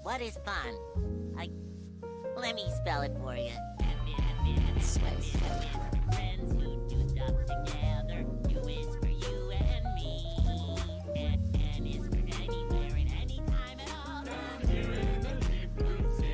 What is fun? Let me spell it for you. Friends who do stuff together. U is for you and me. N is for anywhere and anytime at all. Down here in the deep blue sea.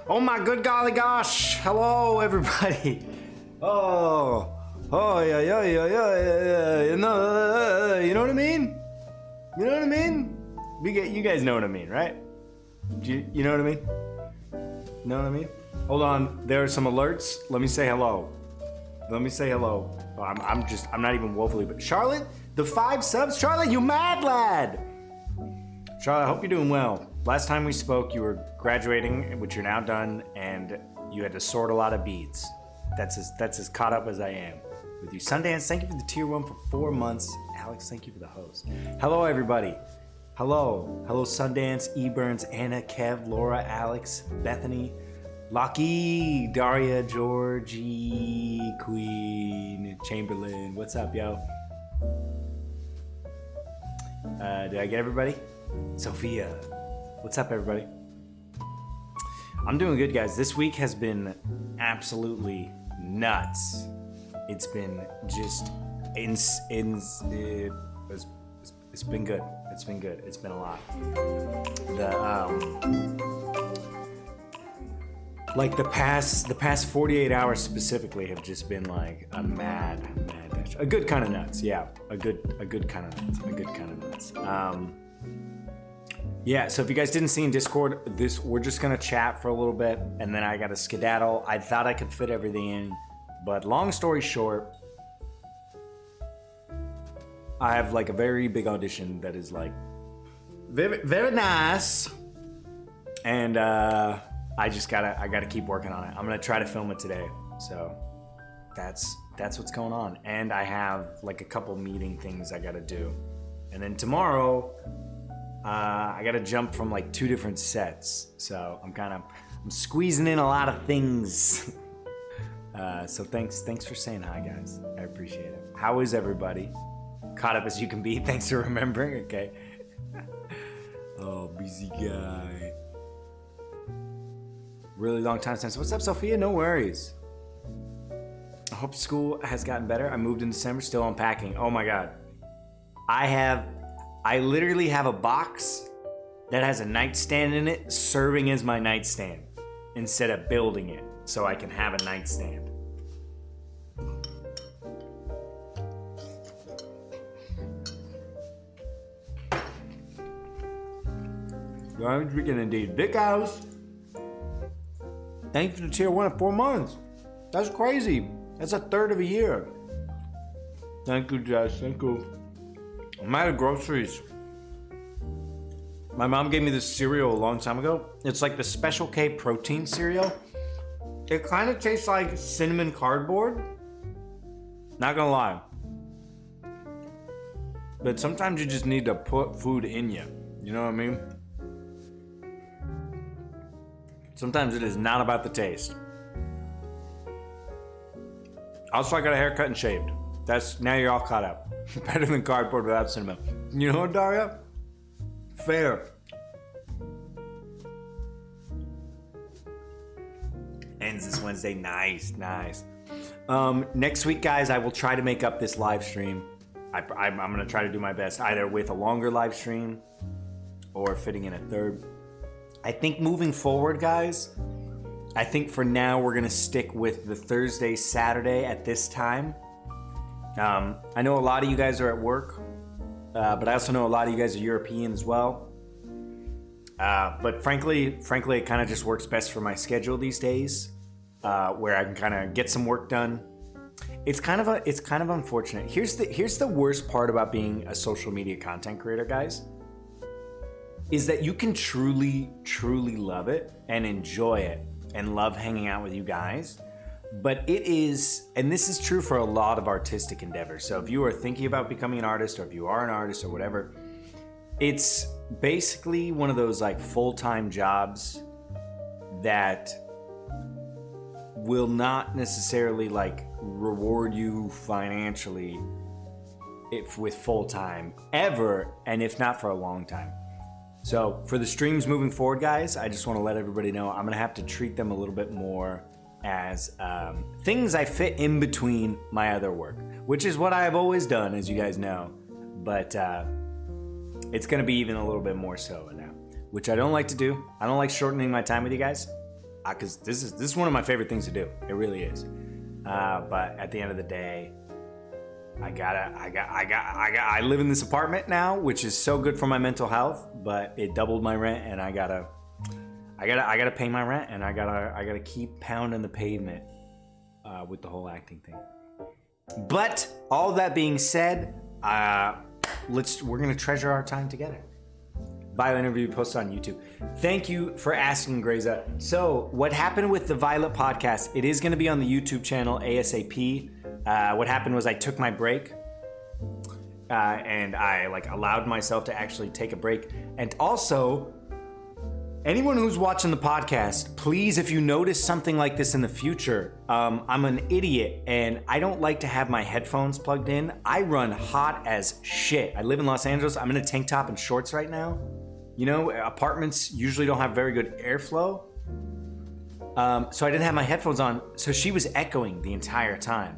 Oh my good golly gosh! Hello everybody! Oh, yeah. You know what I mean? You know what I mean? You guys know what I mean, right? You know what I mean? You know what I mean? Hold on, there are some alerts. Let me say hello. Let me say hello. Oh, I'm not even woefully, but Charlotte, the 5 subs. Charlotte, you mad lad! Charlotte, I hope you're doing well. Last time we spoke, you were graduating, which you're now done, and you had to sort a lot of beads. That's as caught up as I am with you. Sundance, thank you for the tier 1 for 4 months. Alex, thank you for the host. Hello, everybody. Hello. Hello, Sundance, Eburns, Anna, Kev, Laura, Alex, Bethany, Lockie, Daria, Georgie, Queen, Chamberlain. What's up, yo? Did I get everybody? Sophia. What's up, everybody? I'm doing good, guys. This week has been absolutely nuts. It's been just it's been good. It's been good. It's been a lot. The past 48 hours specifically have just been like a mad dash. A good kind of nuts. Yeah, a good kind of nuts. A good kind of nuts. Yeah, so if you guys didn't see in Discord, we're just gonna chat for a little bit, and then I gotta skedaddle. I thought I could fit everything in, but long story short, I have like a very big audition that is like very, very nice, and I gotta keep working on it. I'm gonna try to film it today, so that's what's going on. And I have like a couple meeting things I gotta do, and then tomorrow. I gotta jump from like 2 different sets, so I'm squeezing in a lot of things. So thanks for saying hi, guys. I appreciate it. How is everybody? Caught up as you can be. Thanks for remembering. Okay. Oh, busy guy. Really long time since. What's up, Sophia? No worries. I hope school has gotten better. I moved in December, still unpacking. Oh my God. I literally have a box that has a nightstand in it serving as my nightstand instead of building it so I can have a nightstand. I'm drinking indeed. Big House. Thank you for the tier 1 at 4 months. That's crazy. That's a third of a year. Thank you, Jess. Thank you. I'm out of groceries. My mom gave me this cereal a long time ago. It's like the Special K protein cereal. It kind of tastes like cinnamon cardboard. Not gonna lie. But sometimes you just need to put food in you. You know what I mean? Sometimes it is not about the taste. Also, I got a haircut and shaved. Now you're all caught up. Better than cardboard without cinnamon. You know what, Daria? Fair. Ends this Wednesday. Nice. Next week, guys, I will try to make up this live stream. I'm going to try to do my best, either with a longer live stream or fitting in a third. I think moving forward, guys, I think for now we're going to stick with the Thursday, Saturday at this time. I know a lot of you guys are at work, but I also know a lot of you guys are European as well. But frankly, it kind of just works best for my schedule these days, where I can kind of get some work done. It's kind of unfortunate. Here's the worst part about being a social media content creator, guys, is that you can truly love it and enjoy it and love hanging out with you guys. But it is, and this is true for a lot of artistic endeavors. So if you are thinking about becoming an artist, or if you are an artist or whatever, it's basically one of those like full-time jobs that will not necessarily like reward you financially with full-time ever, and if not for a long time. So for the streams moving forward, guys, I just want to let everybody know I'm going to have to treat them a little bit more as things I fit in between my other work, which is what I have always done, as you guys know. But it's going to be even a little bit more so now, which I don't like to do. I don't like shortening my time with you guys, because this is one of my favorite things to do. It really is. But at the end of the day, I live in this apartment now, which is so good for my mental health, but it doubled my rent, and I gotta pay my rent, and I gotta keep pounding the pavement with the whole acting thing. But all that being said, we're gonna treasure our time together. Bio interview posted on YouTube. Thank you for asking, Greza. So what happened with the Violet podcast? It is gonna be on the YouTube channel ASAP. What happened was I took my break, and I allowed myself to actually take a break. And also, anyone who's watching the podcast, please, if you notice something like this in the future, I'm an idiot and I don't like to have my headphones plugged in. I run hot as shit. I live in Los Angeles. I'm in a tank top and shorts right now. You know, apartments usually don't have very good airflow. So I didn't have my headphones on. So she was echoing the entire time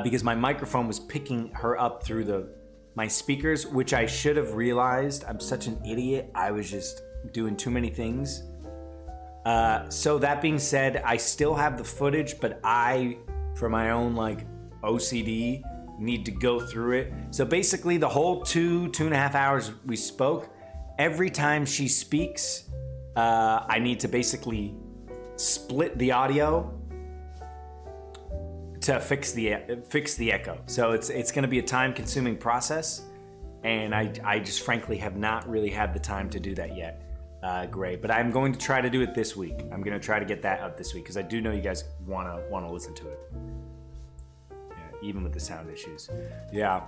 because my microphone was picking her up through my speakers, which I should have realized. I'm such an idiot. I was just doing too many things. So that being said, I still have the footage, but I, for my own OCD, need to go through it. So basically the whole 2.5 hours we spoke, every time she speaks, I need to basically split the audio to fix the echo. So it's going to be a time-consuming process, and I just frankly have not really had the time to do that yet. Great, but I'm going to try to do it this week. I'm going to try to get that up this week because I do know you guys want to listen to it. Yeah, even with the sound issues. Yeah.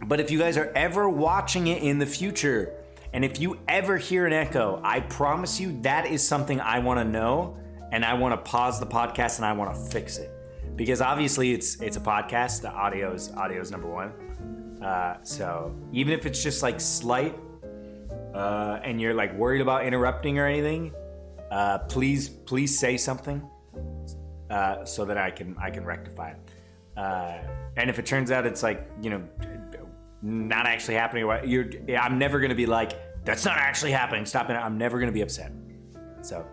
But if you guys are ever watching it in the future, and if you ever hear an echo, I promise you that is something I want to know, and I want to pause the podcast and I want to fix it. Because obviously it's a podcast, the audio is number one. So even if it's just slight, and you're worried about interrupting or anything, please say something so that I can rectify it. And if it turns out it's not actually happening, I'm never gonna be that's not actually happening. Stop it! I'm never gonna be upset. So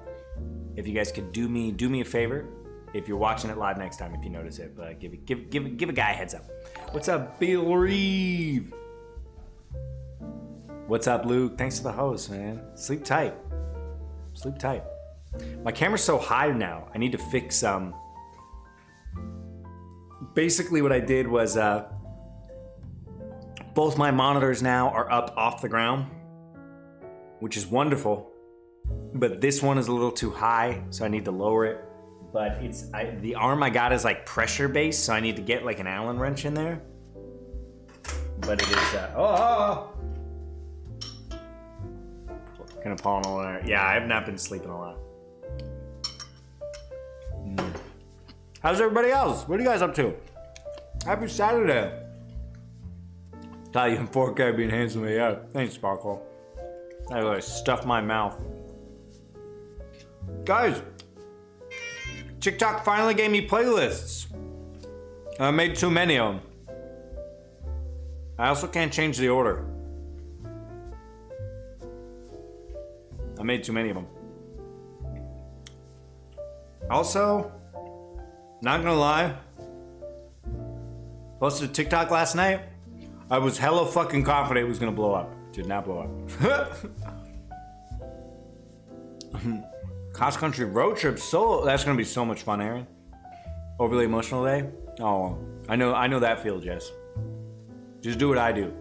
if you guys could do me a favor, if you're watching it live next time, if you notice it, but give a guy a heads up. What's up, Bill Reeve? What's up, Luke? Thanks for the host, man. Sleep tight. Sleep tight. My camera's so high now. I need to fix basically what I did was both my monitors now are up off the ground. which is wonderful. But this one is a little too high, so I need to lower it. But the arm I got is like pressure based, so I need to get like an Allen wrench in there. But it is, Gonna pawn all there. Yeah, I have not been sleeping a lot. How's everybody else? What are you guys up to? Happy Saturday. Italian 4K being handsome. Yeah, thanks, Sparkle. I really stuffed my mouth. Guys, TikTok finally gave me playlists. I made too many of them. I also can't change the order. I made too many of them. Also, not gonna lie, posted a TikTok last night. I was hella fucking confident it was gonna blow up. Did not blow up. Cross country road trip solo. That's gonna be so much fun, Aaron. Overly emotional day. Oh, I know that feel, Jess. Just do what I do.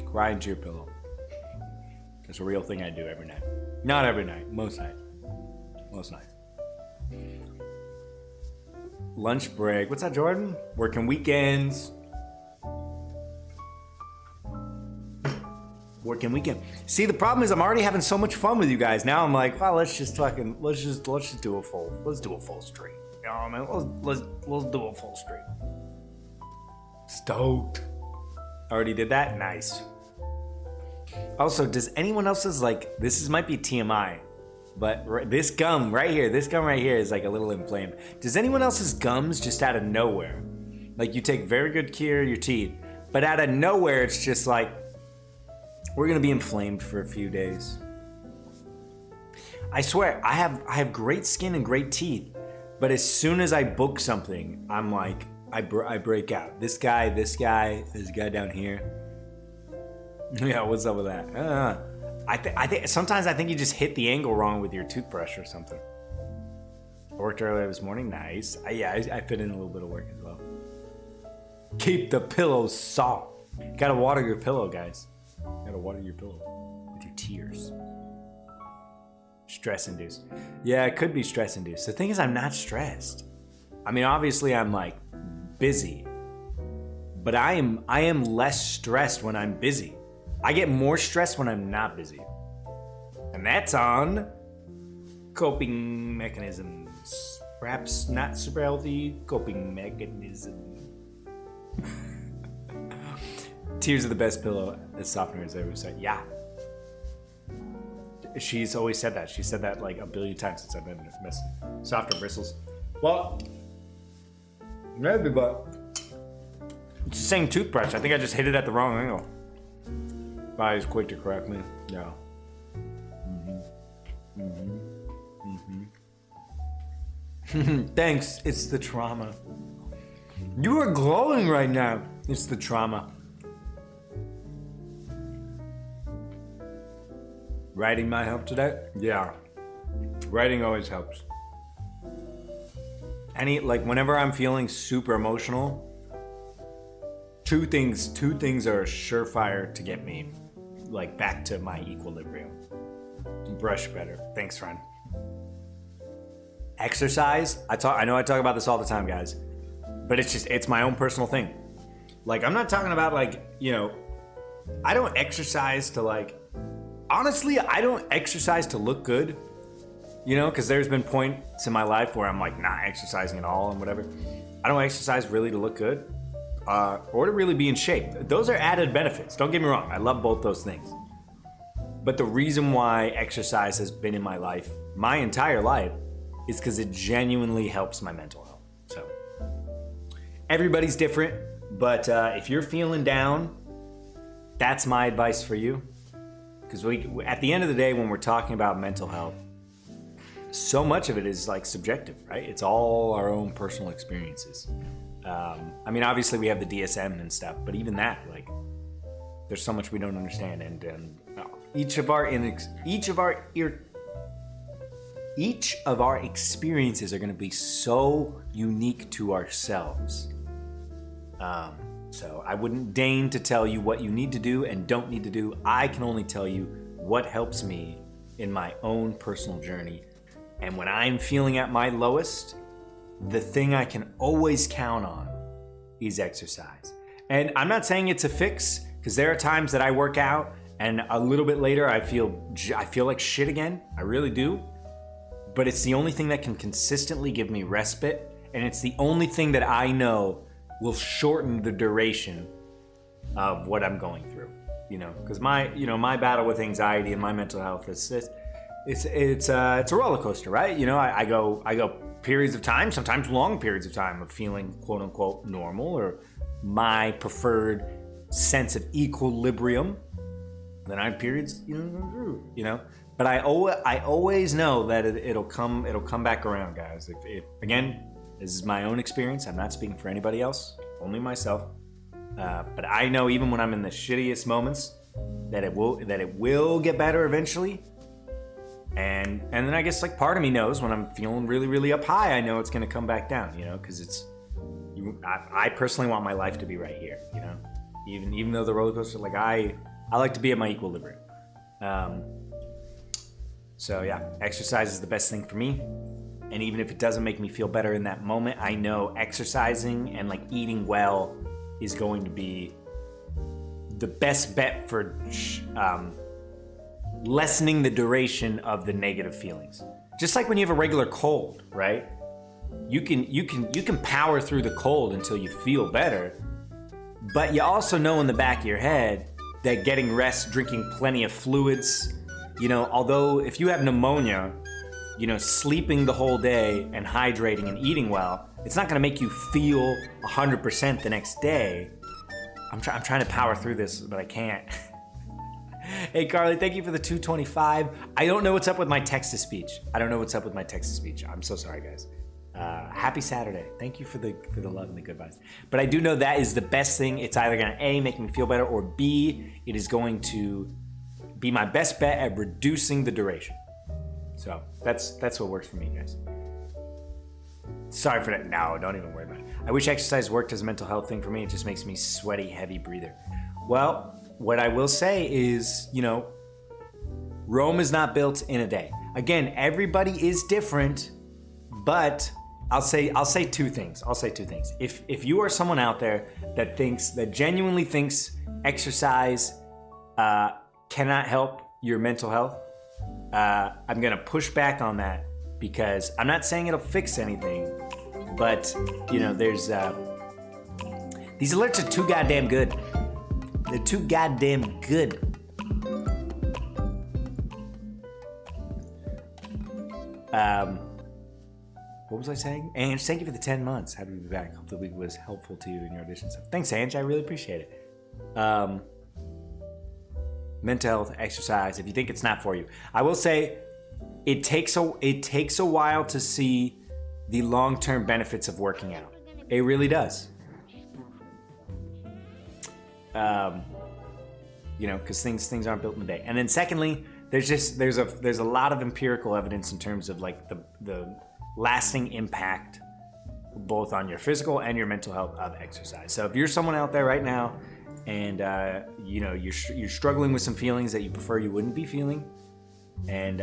Cry into your pillow. That's a real thing I do every night. Not every night. Most nights. Most nights. Lunch break. What's that, Jordan? Working weekends. Working weekend. See, the problem is I'm already having so much fun with you guys. Now I'm like, well, let's just do a full stream. You know what I mean? Let's do a full stream. Stoked. Already did that? Nice. Also, does anyone else's, like, might be TMI, but this gum right here is like a little inflamed. Does anyone else's gums just out of nowhere? Like, you take very good care of your teeth, but out of nowhere, it's just like, we're gonna be inflamed for a few days. I swear, I have great skin and great teeth, but as soon as I book something, I'm like, I break out. This guy down here. Yeah, what's up with that? I think sometimes I think you just hit the angle wrong with your toothbrush or something. I worked earlier this morning. Nice. I fit in a little bit of work as well. Keep the pillow soft. Gotta water your pillow, guys. Gotta water your pillow with your tears. Stress induced. Yeah, it could be stress induced. The thing is, I'm not stressed. I mean, obviously, I'm like busy, but I am less stressed when I'm busy. I get more stressed when I'm not busy. And that's on coping mechanisms. Perhaps not super healthy coping mechanism. Tears are the best pillow that softener has ever said. Yeah. She's always said that. She said that like a billion times since I've been messing. Softer bristles. Well, maybe, but it's the same toothbrush. I think I just hit it at the wrong angle. I was quick to correct me. Yeah. Thanks. It's the trauma. You are glowing right now. It's the trauma. Writing might help today? Yeah. Writing always helps. Whenever I'm feeling super emotional, two things are surefire to get me like back to my equilibrium. Brush better. Thanks, friend. Exercise. I know I talk about this all the time, guys, but it's my own personal thing. Like, I'm not talking about I don't exercise to honestly, I don't exercise to look good, because there's been points in my life where I'm like not exercising at all and whatever. I don't exercise really to look good. Or to really be in shape. Those are added benefits. Don't get me wrong. I love both those things. But the reason why exercise has been in my life, my entire life, is because it genuinely helps my mental health. So everybody's different, but if you're feeling down, that's my advice for you. Because at the end of the day, when we're talking about mental health, so much of it is subjective, right? It's all our own personal experiences. Obviously we have the DSM and stuff, but even that, there's so much we don't understand, and each of our experiences are going to be so unique to ourselves. So I wouldn't deign to tell you what you need to do and don't need to do. I can only tell you what helps me in my own personal journey. And when I'm feeling at my lowest, the thing I can always count on is exercise. And I'm not saying it's a fix, because there are times that I work out and a little bit later I feel like shit again. I really do. But it's the only thing that can consistently give me respite, and it's the only thing that I know will shorten the duration of what I'm going through. Because my battle with anxiety and my mental health is it's a roller coaster, right? I go periods of time, sometimes long periods of time, of feeling quote unquote normal or my preferred sense of equilibrium. Then I have periods, But I always know that it'll come back around, guys. If again, this is my own experience. I'm not speaking for anybody else, only myself. But I know even when I'm in the shittiest moments that it will get better eventually. And then I guess like part of me knows when I'm feeling really, really up high, I know it's gonna come back down, because I personally want my life to be right here, even though the roller coaster, like I like to be at my equilibrium. So yeah, exercise is the best thing for me. And even if it doesn't make me feel better in that moment, I know exercising and like eating well is going to be the best bet for lessening the duration of the negative feelings. Just like when you have a regular cold, right? You can power through the cold until you feel better, but you also know in the back of your head that getting rest, drinking plenty of fluids, although if you have pneumonia, sleeping the whole day and hydrating and eating well, it's not gonna make you feel 100% the next day. I'm trying to power through this, but I can't. Hey, Carly, thank you for the 225. I don't know what's up with my text-to-speech. I'm so sorry, guys. Happy Saturday. Thank you for the love and the good vibes. But I do know that is the best thing. It's either gonna A, make me feel better, or B, it is going to be my best bet at reducing the duration. So that's what works for me, guys. Sorry for that. No, don't even worry about it. I wish exercise worked as a mental health thing for me. It just makes me sweaty, heavy breather. Well, what I will say is, Rome is not built in a day. Again, everybody is different, but I'll say two things. If you are someone out there that genuinely thinks exercise cannot help your mental health, I'm gonna push back on that, because I'm not saying it'll fix anything, but there's these alerts are too goddamn good. They're too goddamn good. What was I saying? Ange, thank you for the 10 months. Happy to be back. Hope the week was helpful to you in your audition stuff. Thanks, Ange. I really appreciate it. Mental health, exercise, if you think it's not for you. I will say it takes a while to see the long-term benefits of working out. It really does. Because things aren't built in a day. And then secondly, there's a lot of empirical evidence in terms of like the lasting impact both on your physical and your mental health of exercise. So if you're someone out there right now and you're struggling with some feelings that you prefer you wouldn't be feeling, and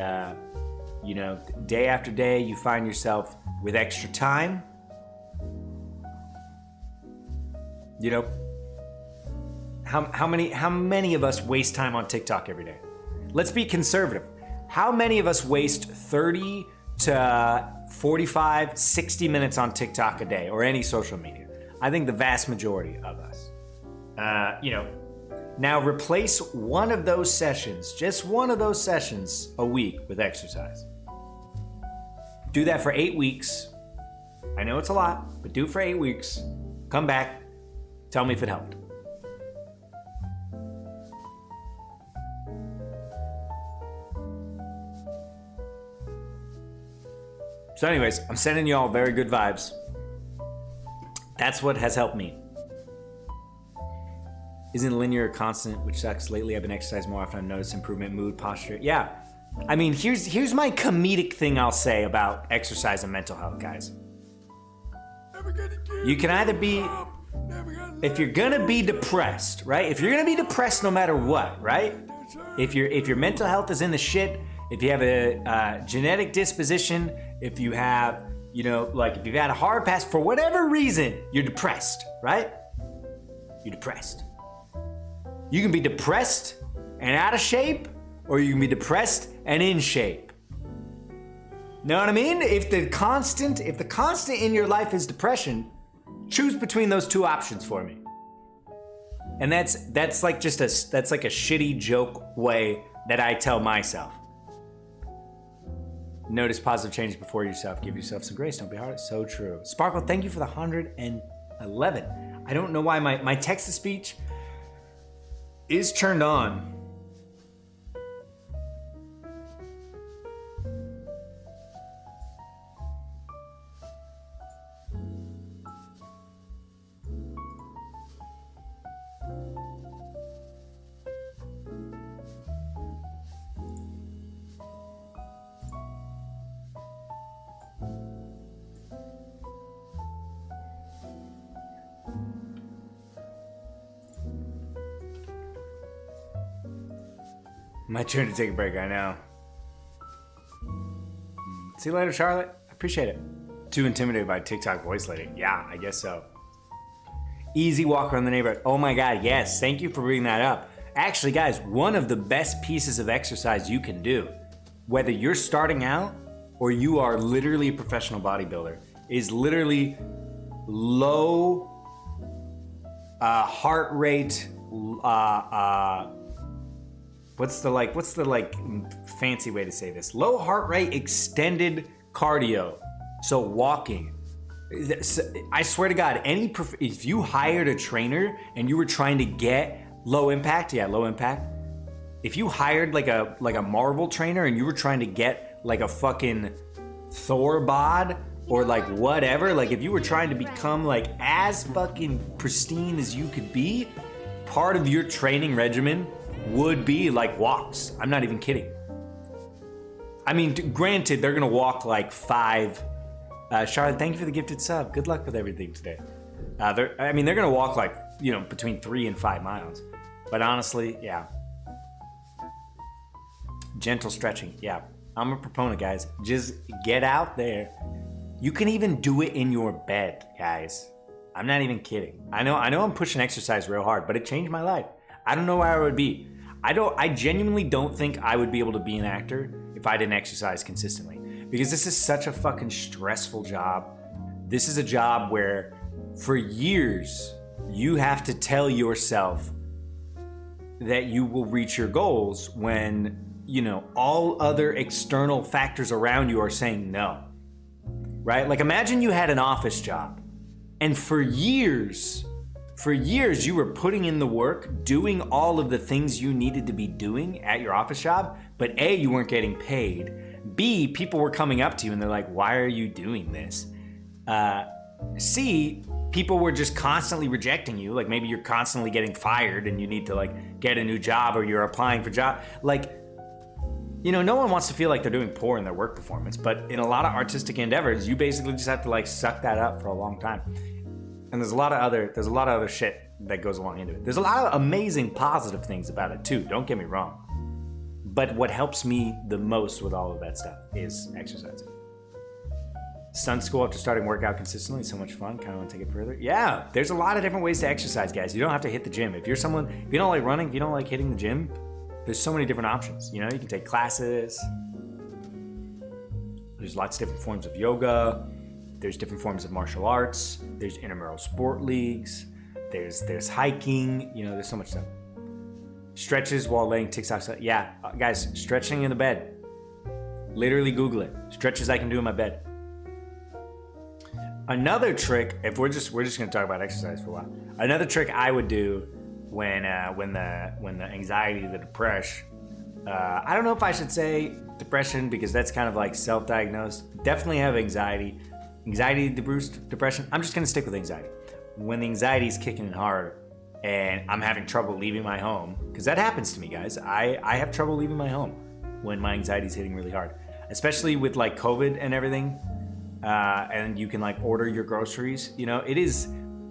day after day you find yourself with extra time, how many of us waste time on TikTok every day? Let's be conservative. How many of us waste 30 to 45, 60 minutes on TikTok a day, or any social media? I think the vast majority of us. Now replace one of those sessions, just one of those sessions a week, with exercise. Do that for 8 weeks. I know it's a lot, but do it for 8 weeks. Come back, tell me if it helped. So anyways, I'm sending you all very good vibes. That's what has helped me. Isn't linear a constant, which sucks. Lately I've been exercising more often. I've noticed improvement, mood, posture. Yeah. I mean, here's my comedic thing I'll say about exercise and mental health, guys. You can either be, if you're gonna be depressed, right? If you're gonna be depressed no matter what, right? If your mental health is in the shit if you have a genetic disposition, if you have, you know, like if you've had a hard past, for whatever reason, you're depressed, right? You're depressed. You can be depressed and out of shape, or you can be depressed and in shape. Know what I mean? If the constant in your life is depression, choose between those two options for me. And that's like just that's like a shitty joke way that I tell myself. Notice positive change before yourself. Give yourself some grace. Don't be hard. So true. Sparkle, thank you for the 111. I don't know why my text-to-speech is turned on. My turn to take a break, I know. See you later, Charlotte. I appreciate it. Too intimidated by TikTok voice lady. Yeah, I guess so. Easy walk around the neighborhood. Oh my God, yes. Thank you for bringing that up. Actually, guys, one of the best pieces of exercise you can do, whether you're starting out or you are literally a professional bodybuilder, is literally low heart rate, what's the fancy way to say this? Low heart rate extended cardio. So walking. I swear to God, if you hired a trainer and you were trying to get low impact, if you hired like a Marvel trainer and you were trying to get like a fucking Thor bod or like whatever, like if you were trying to become like as fucking pristine as you could be, part of your training regimen would be like walks. I'm not even kidding. I mean, granted, they're gonna walk like 5. Charlotte, thank you for the gifted sub. Good luck with everything today. They're gonna walk like, you know, between 3 and 5 miles. But honestly, yeah. Gentle stretching, yeah. I'm a proponent, guys. Just get out there. You can even do it in your bed, guys. I'm not even kidding. I know I'm pushing exercise real hard, but it changed my life. I don't know where I would be. I genuinely don't think I would be able to be an actor if I didn't exercise consistently. Because this is such a fucking stressful job. This is a job where for years you have to tell yourself that you will reach your goals when, you know, all other external factors around you are saying no. Right? Like imagine you had an office job and for years you were putting in the work, doing all of the things you needed to be doing at your office job, but A, you weren't getting paid. B, people were coming up to you and they're like, why are you doing this? C, people were just constantly rejecting you. Like maybe you're constantly getting fired and you need to like get a new job or you're applying for job. Like, you know, no one wants to feel like they're doing poor in their work performance, but in a lot of artistic endeavors, you basically just have to like suck that up for a long time. And there's a lot of other shit that goes along into it. There's a lot of amazing positive things about it too, don't get me wrong. But what helps me the most with all of that stuff is exercising. Sun school after starting workout consistently, so much fun, kind of want to take it further. Yeah, there's a lot of different ways to exercise, guys. You don't have to hit the gym. If you don't like running, if you don't like hitting the gym, there's so many different options. You know, you can take classes. There's lots of different forms of yoga. There's different forms of martial arts. There's intramural sport leagues. There's hiking. You know, there's so much stuff. Stretches while laying TikToks. Yeah, guys, stretching in the bed. Literally Google it. Stretches I can do in my bed. Another trick, if we're just gonna talk about exercise for a while. Another trick I would do when the anxiety, the depression. I don't know if I should say depression because that's kind of like self-diagnosed. Definitely have anxiety. Anxiety-induced depression. I'm just gonna stick with anxiety. When the anxiety is kicking in hard and I'm having trouble leaving my home, because that happens to me, guys. I have trouble leaving my home when my anxiety is hitting really hard, especially with like COVID and everything. And you can like order your groceries. You know, it is.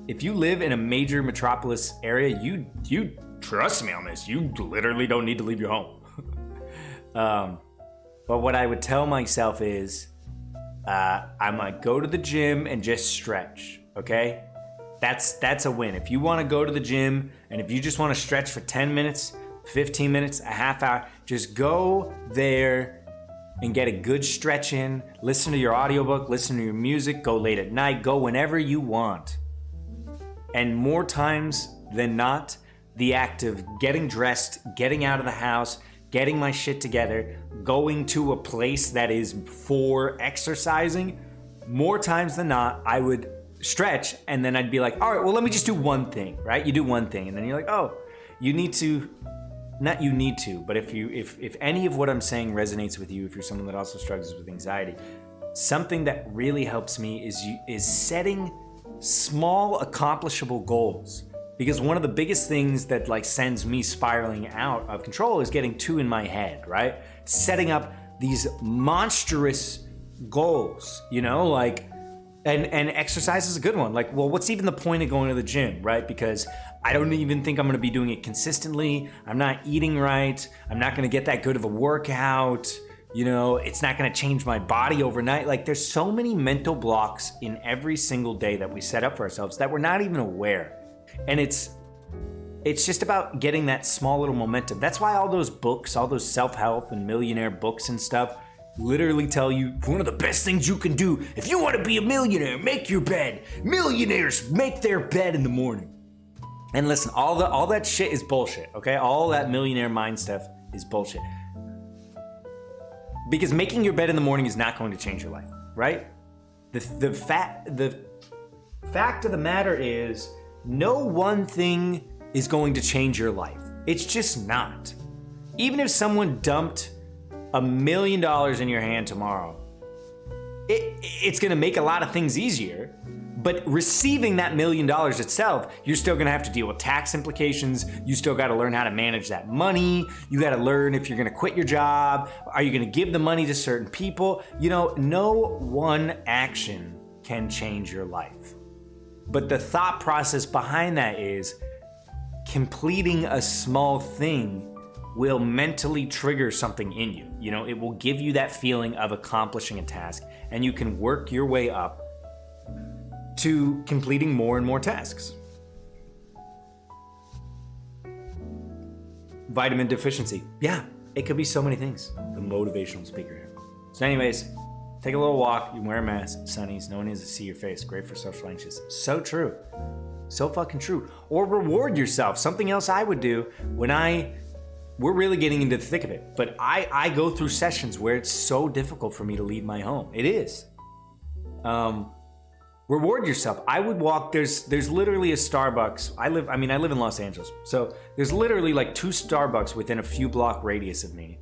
If you live in a major metropolis area, you trust me on this. You literally don't need to leave your home. But what I would tell myself is, I might go to the gym and just stretch, okay? That's a win. If you want to go to the gym and if you just want to stretch for 10 minutes, 15 minutes, a half hour, just go there and get a good stretch in. Listen to your audiobook, listen to your music, go late at night, go whenever you want. And more times than not, the act of getting dressed, getting out of the house, getting my shit together, going to a place that is for exercising, more times than not, I would stretch and then I'd be like, all right, well, let me just do one thing, right? You do one thing and then you're like, oh, you need to, not you need to, but if any of what I'm saying resonates with you, if you're someone that also struggles with anxiety, something that really helps me is setting small accomplishable goals. Because one of the biggest things that like sends me spiraling out of control is getting too in my head, right? Setting up these monstrous goals, you know, like, and exercise is a good one. Like, well, what's even the point of going to the gym, right? Because I don't even think I'm gonna be doing it consistently. I'm not eating right. I'm not gonna get that good of a workout. You know, it's not gonna change my body overnight. Like, there's so many mental blocks in every single day that we set up for ourselves that we're not even aware. And it's just about getting that small little momentum. That's why all those books, all those self-help and millionaire books and stuff literally tell you one of the best things you can do if you want to be a millionaire, make your bed. Millionaires make their bed in the morning. And listen, all that shit is bullshit, okay? All that millionaire mind stuff is bullshit. Because making your bed in the morning is not going to change your life, right? The fact of the matter is, no one thing is going to change your life. It's just not. Even if someone dumped $1 million in your hand tomorrow, it's gonna make a lot of things easier, but receiving that $1 million itself, you're still gonna have to deal with tax implications. You still gotta learn how to manage that money. You gotta learn if you're gonna quit your job. Are you gonna give the money to certain people? You know, no one action can change your life. But the thought process behind that is completing a small thing will mentally trigger something in you. You know, it will give you that feeling of accomplishing a task, and you can work your way up to completing more and more tasks. Vitamin deficiency. Yeah, it could be so many things. The motivational speaker here. So anyways, take a little walk, you wear a mask, sunnies, no one needs to see your face. Great for social anxious. So true. So fucking true. Or reward yourself. Something else I would do when we're really getting into the thick of it, but I go through sessions where it's so difficult for me to leave my home. It is. Reward yourself. I would walk, there's literally a Starbucks. I live in Los Angeles. So there's literally like 2 Starbucks within a few block radius of me.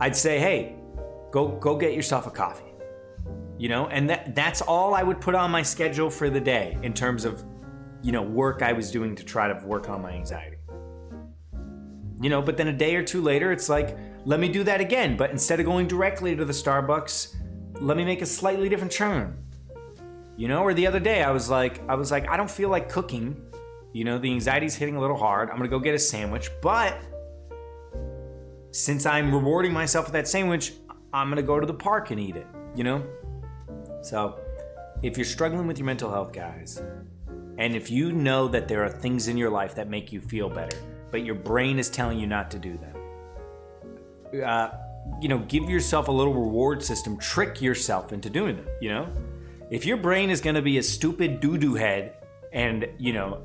I'd say, hey, go get yourself a coffee. You know, and that's all I would put on my schedule for the day in terms of, you know, work I was doing to try to work on my anxiety. You know, but then a day or two later, it's like, let me do that again. But instead of going directly to the Starbucks, let me make a slightly different turn. You know, or the other day I was like, I don't feel like cooking. You know, the anxiety's hitting a little hard. I'm gonna go get a sandwich, but since I'm rewarding myself with that sandwich, I'm gonna go to the park and eat it, you know? So if you're struggling with your mental health, guys, and if you know that there are things in your life that make you feel better, but your brain is telling you not to do them, you know, give yourself a little reward system, trick yourself into doing them, you know? If your brain is gonna be a stupid doo-doo head and, you know,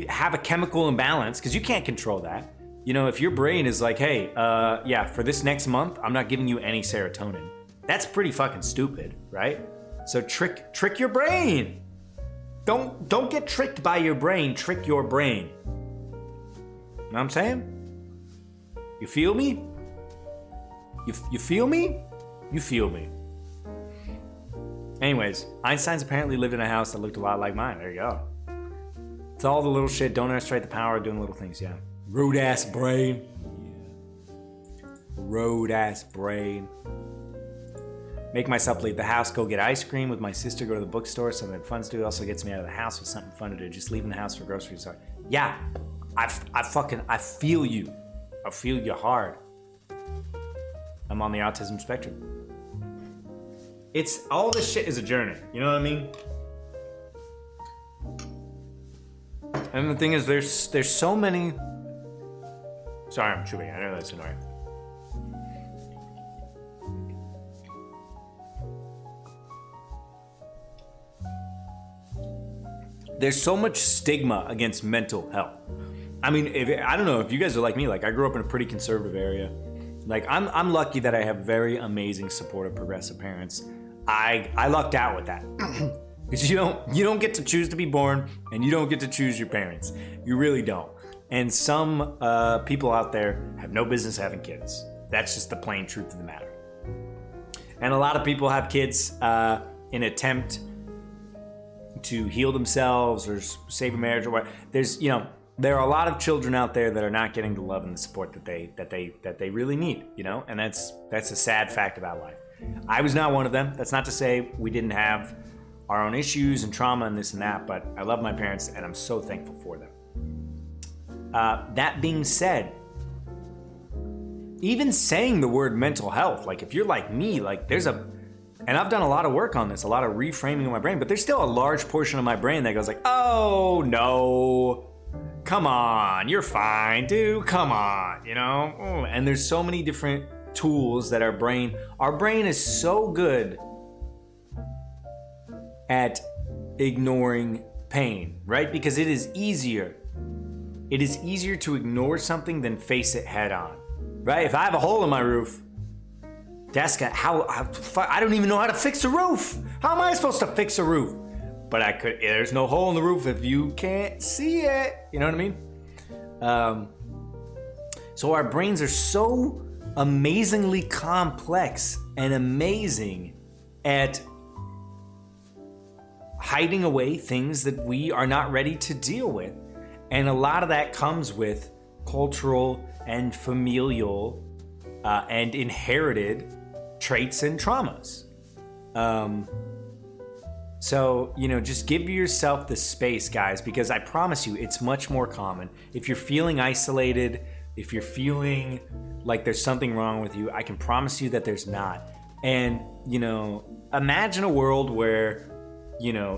have a chemical imbalance, because you can't control that. You know, if your brain is like, hey, yeah, for this next month, I'm not giving you any serotonin. That's pretty fucking stupid, right? So trick your brain. Don't get tricked by your brain, trick your brain. You know what I'm saying? You feel me? You feel me? You feel me. Anyways, Einstein's apparently lived in a house that looked a lot like mine. There you go. It's all the little shit. Don't underestimate the power of doing little things, yeah. Rude ass brain. Road ass brain. Make myself leave the house, go get ice cream with my sister, go to the bookstore, something fun to do. Also gets me out of the house with something fun to do. Just leaving the house for groceries. Yeah, I feel you. I feel you hard. I'm on the autism spectrum. It's all this shit is a journey. You know what I mean? And the thing is, there's so many. Sorry, I'm chewing. I know that's annoying. There's so much stigma against mental health. I mean, I don't know if you guys are like me. Like, I grew up in a pretty conservative area. Like, I'm lucky that I have very amazing, supportive, progressive parents. I lucked out with that. Because you don't get to choose to be born, and you don't get to choose your parents. You really don't. And some people out there have no business having kids. That's just the plain truth of the matter. And a lot of people have kids in attempt to heal themselves or save a marriage or what. There are a lot of children out there that are not getting the love and the support that they really need, and that's a sad fact about life. I was not one of them. That's not to say we didn't have our own issues and trauma and this and that, but I love my parents and I'm so thankful for them. That being said, even saying the word mental health, like if you're like me, like and I've done a lot of work on this, a lot of reframing of my brain, but there's still a large portion of my brain that goes like, oh no, come on, you're fine, dude, come on, And there's so many different tools that our brain is so good at ignoring pain, right? Because it is easier to ignore something than face it head on, right? If I have a hole in my roof, I don't even know how to fix a roof. How am I supposed to fix a roof? But there's no hole in the roof if you can't see it. You know what I mean? So our brains are so amazingly complex and amazing at hiding away things that we are not ready to deal with. And a lot of that comes with cultural and familial and inherited traits and traumas. So, just give yourself the space, guys, because I promise you, it's much more common. If you're feeling isolated, if you're feeling like there's something wrong with you, I can promise you that there's not. And, imagine a world where,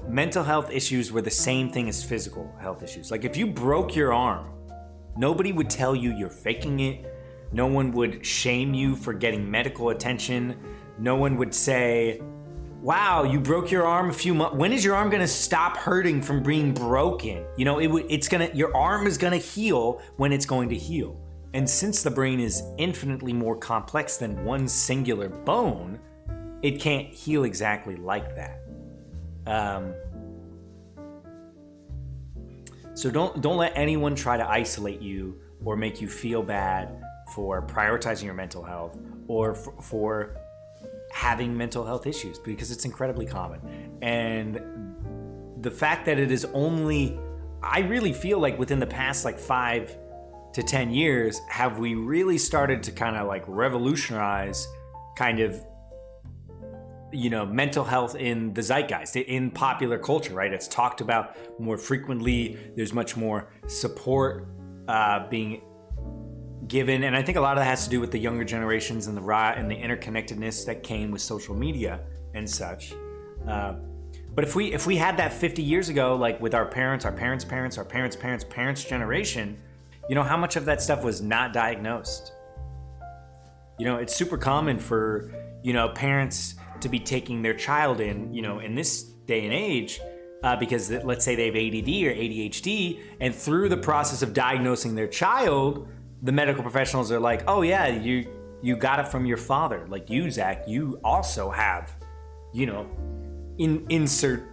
mental health issues were the same thing as physical health issues. Like if you broke your arm, nobody would tell you you're faking it. No one would shame you for getting medical attention. No one would say, wow, you broke your arm a few months. When is your arm gonna stop hurting from being broken? Your arm is gonna heal when it's going to heal. And since the brain is infinitely more complex than one singular bone, it can't heal exactly like that. So don't let anyone try to isolate you or make you feel bad for prioritizing your mental health or for having mental health issues, because it's incredibly common. And the fact that it is only, I really feel like within the past 5 to 10 years, have we really started to kind of revolutionize kind of, mental health in the zeitgeist, in popular culture, right? It's talked about more frequently. There's much more support being given. And I think a lot of that has to do with the younger generations and the interconnectedness that came with social media and such. But if we had that 50 years ago, with our parents' generation, how much of that stuff was not diagnosed? It's super common for, parents to be taking their child in this day and age, because let's say they have ADD or ADHD, and through the process of diagnosing their child, the medical professionals are like, oh yeah, you got it from your father. Like you, Zach, you also have, insert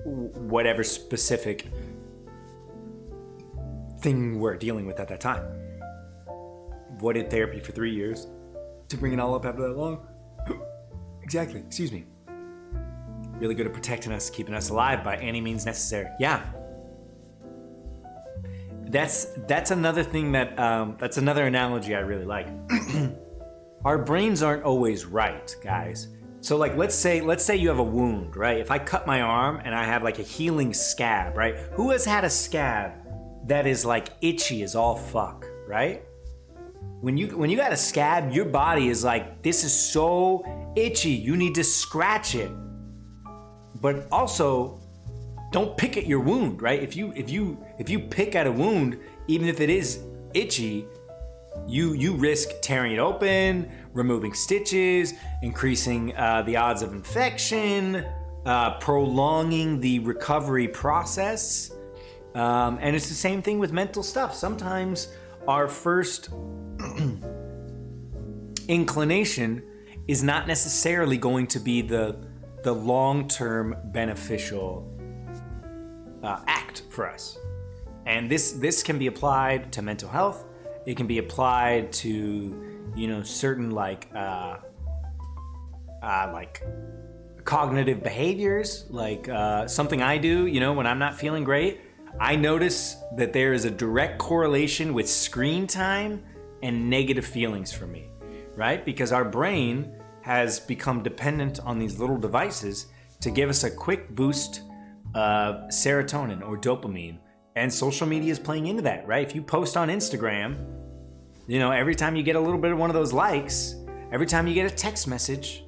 whatever specific thing we're dealing with at that time. Avoided therapy for 3 years to bring it all up after that long. Exactly, excuse me. Really good at protecting us, keeping us alive by any means necessary. Yeah. That's another thing that's another analogy I really like. Our brains aren't always right, guys. So let's say you have a wound, right? If I cut my arm and I have a healing scab, right? Who has had a scab that is itchy as all fuck, right? When you got a scab, your body is like, this is so itchy. You need to scratch it. But also, don't pick at your wound, right? If you pick at a wound, even if it is itchy, you risk tearing it open, removing stitches, increasing the odds of infection, prolonging the recovery process. And it's the same thing with mental stuff. Sometimes our first inclination is not necessarily going to be the long-term beneficial act for us. And this can be applied to mental health. It can be applied to, certain like cognitive behaviors, like something I do, when I'm not feeling great. I notice that there is a direct correlation with screen time and negative feelings for me, right? Because our brain has become dependent on these little devices to give us a quick boost of serotonin or dopamine. And social media is playing into that, right? If you post on Instagram, every time you get a little bit of one of those likes, every time you get a text message,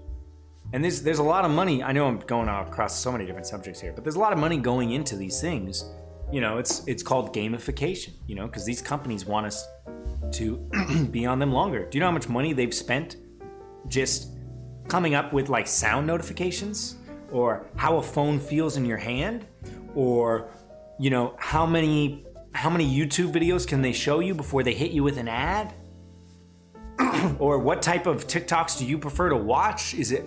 and there's a lot of money. I know I'm going across so many different subjects here, but there's a lot of money going into these things. It's called gamification, because these companies want us to be on them longer. Do you know how much money they've spent just coming up with like sound notifications, or how a phone feels in your hand, or how many YouTube videos can they show you before they hit you with an ad? Or what type of TikToks do you prefer to watch? Is it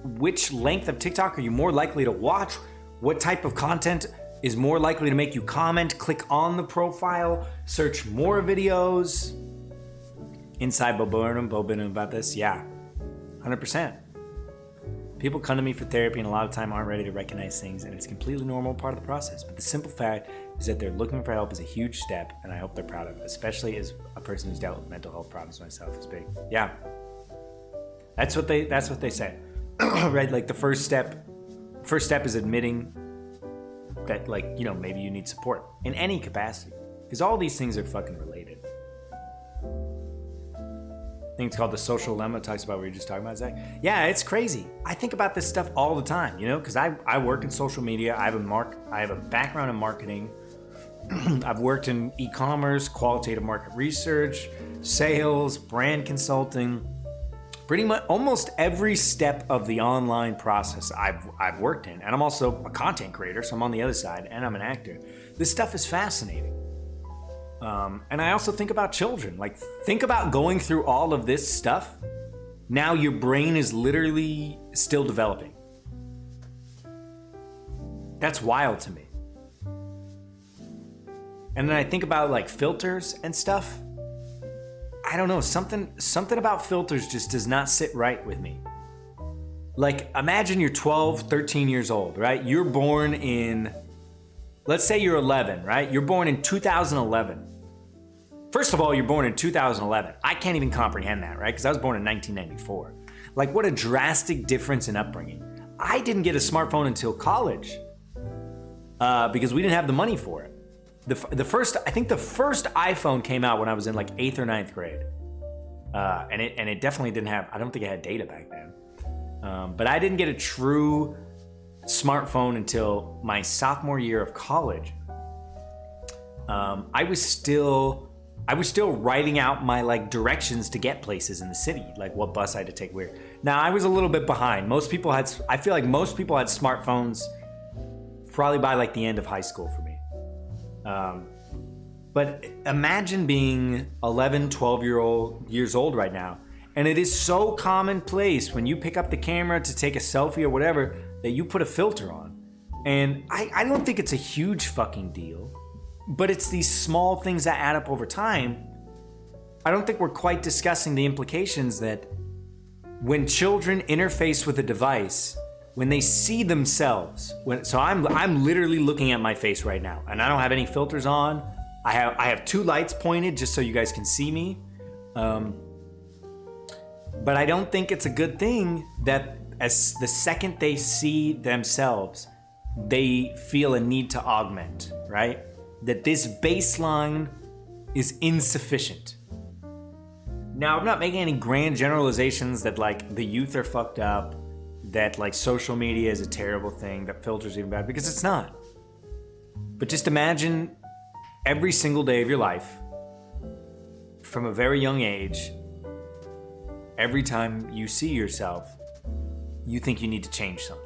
which length of TikTok are you more likely to watch? What type of content is more likely to make you comment, click on the profile, search more videos? Inside Bo Burnham about this? Yeah, 100%. People come to me for therapy and a lot of time aren't ready to recognize things, and it's a completely normal part of the process. But the simple fact is that they're looking for help is a huge step, and I hope they're proud of it, especially as a person who's dealt with mental health problems myself. Is big. Yeah. That's what they say. Right? Like the first step is admitting that, like, maybe you need support in any capacity, because all these things are fucking related. I think it's called The Social Lemma. It talks about what you're just talking about, Zach. Yeah, it's crazy. I think about this stuff all the time, because I work in social media. I have a background in marketing. I've worked in e-commerce, qualitative market research, sales, brand consulting. Pretty much almost every step of the online process I've worked in. And I'm also a content creator, so I'm on the other side, and I'm an actor. This stuff is fascinating. And I also think about children. Like, think about going through all of this stuff. Now your brain is literally still developing. That's wild to me. And then I think about like filters and stuff. I don't know, something about filters just does not sit right with me. Like, imagine you're 12, 13 years old, right? You're born in, let's say you're 11, right? You're born in 2011. First of all, you're born in 2011. I can't even comprehend that, right? Because I was born in 1994. Like, what a drastic difference in upbringing. I didn't get a smartphone until college because we didn't have the money for it. The first iPhone came out when I was in like 8th or 9th grade. And it definitely didn't have, I don't think it had data back then. But I didn't get a true smartphone until my sophomore year of college. I was still writing out my like directions to get places in the city, like what bus I had to take where. Now I was a little bit behind. I feel like most people had smartphones probably by like the end of high school for me. But imagine being 11, 12 years old right now. And it is so commonplace when you pick up the camera to take a selfie or whatever that you put a filter on. And I don't think it's a huge fucking deal, but it's these small things that add up over time. I don't think we're quite discussing the implications that when children interface with a device, when they see themselves, so I'm literally looking at my face right now, and I don't have any filters on. I have two lights pointed just so you guys can see me. But I don't think it's a good thing that as the second they see themselves, they feel a need to augment, right? That this baseline is insufficient. Now, I'm not making any grand generalizations that like the youth are fucked up, that like social media is a terrible thing, that filters even bad, because it's not. But just imagine every single day of your life, from a very young age, every time you see yourself, you think you need to change something.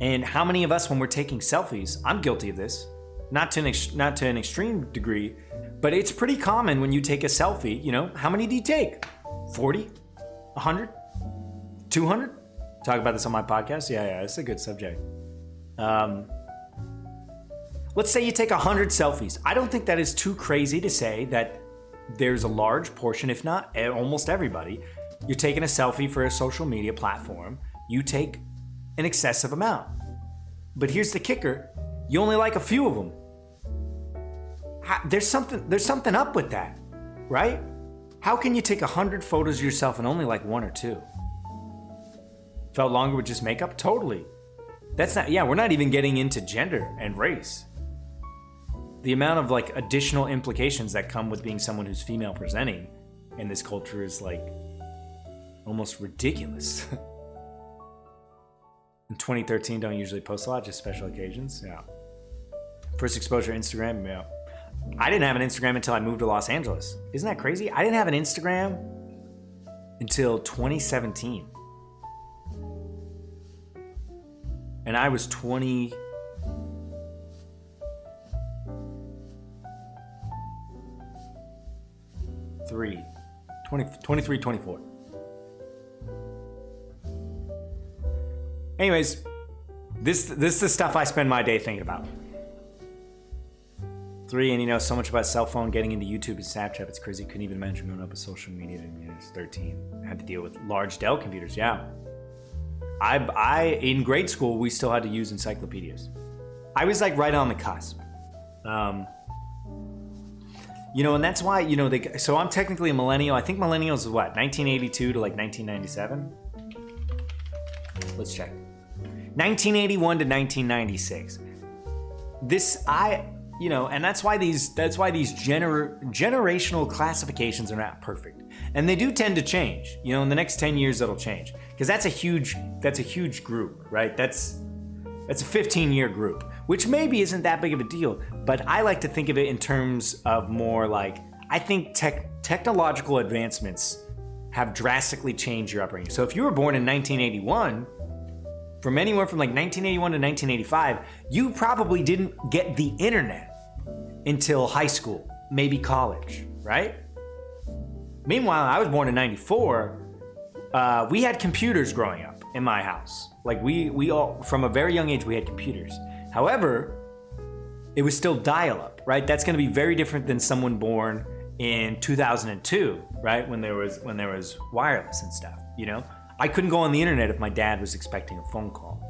And how many of us, when we're taking selfies, I'm guilty of this, not to an extreme degree, but it's pretty common when you take a selfie, you know, how many do you take? 40? 100? 200? Talk about this on my podcast? Yeah, it's a good subject. Let's say you take 100 selfies. I don't think that is too crazy to say that there's a large portion, if not almost everybody, you're taking a selfie for a social media platform. You take an excessive amount. But here's the kicker. You only like a few of them. There's something up with that, right? How can you take 100 photos of yourself and only like 1 or 2? Felt longer with just makeup? Totally. We're not even getting into gender and race. The amount of like additional implications that come with being someone who's female presenting in this culture is like almost ridiculous. In 2013, don't usually post a lot, just special occasions. Yeah. First exposure to Instagram, yeah. I didn't have an Instagram until I moved to Los Angeles. Isn't that crazy? I didn't have an Instagram until 2017. And I was 23, 24. Anyways, this is the stuff I spend my day thinking about. 3, and you know, so much about cell phone, getting into YouTube and Snapchat. It's crazy. Couldn't even imagine growing up with social media when I was 13. I had to deal with large Dell computers. Yeah. I in grade school, we still had to use encyclopedias. I was like right on the cusp. You know, and that's why, you know, so I'm technically a millennial. I think millennials is what, 1982 to like 1997? Let's check. 1981 to 1996. You know, and that's why these generational classifications are not perfect. And they do tend to change. You know, in the next 10 years it'll change. Because that's a huge group, right? That's a 15-year group, which maybe isn't that big of a deal, but I like to think of it in terms of more like, I think technological advancements have drastically changed your upbringing. So if you were born in 1981, from anywhere from like 1981 to 1985, you probably didn't get the internet until high school, maybe college, right? Meanwhile, I was born in 94. We had computers growing up in my house. Like we all, from a very young age, we had computers. However, it was still dial-up, right? That's going to be very different than someone born in 2002, right? When there was wireless and stuff, you know? I couldn't go on the internet if my dad was expecting a phone call.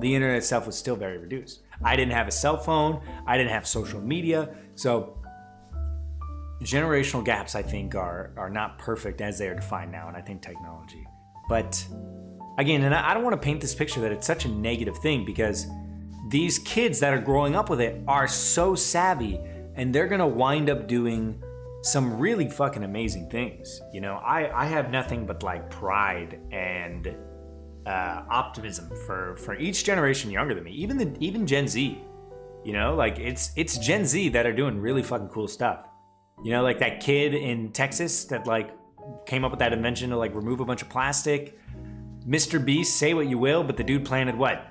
The internet itself was still very reduced. I didn't have a cell phone. I didn't have social media. So generational gaps, I think, are not perfect as they are defined now, and I think technology. But again, and I don't want to paint this picture that it's such a negative thing, because these kids that are growing up with it are so savvy, and they're going to wind up doing some really fucking amazing things. You know, I have nothing but like pride and optimism for each generation younger than me, even Gen Z. You know, like it's Gen Z that are doing really fucking cool stuff. You know, like that kid in Texas that like came up with that invention to like remove a bunch of plastic. Mr. Beast, say what you will, but the dude planted what,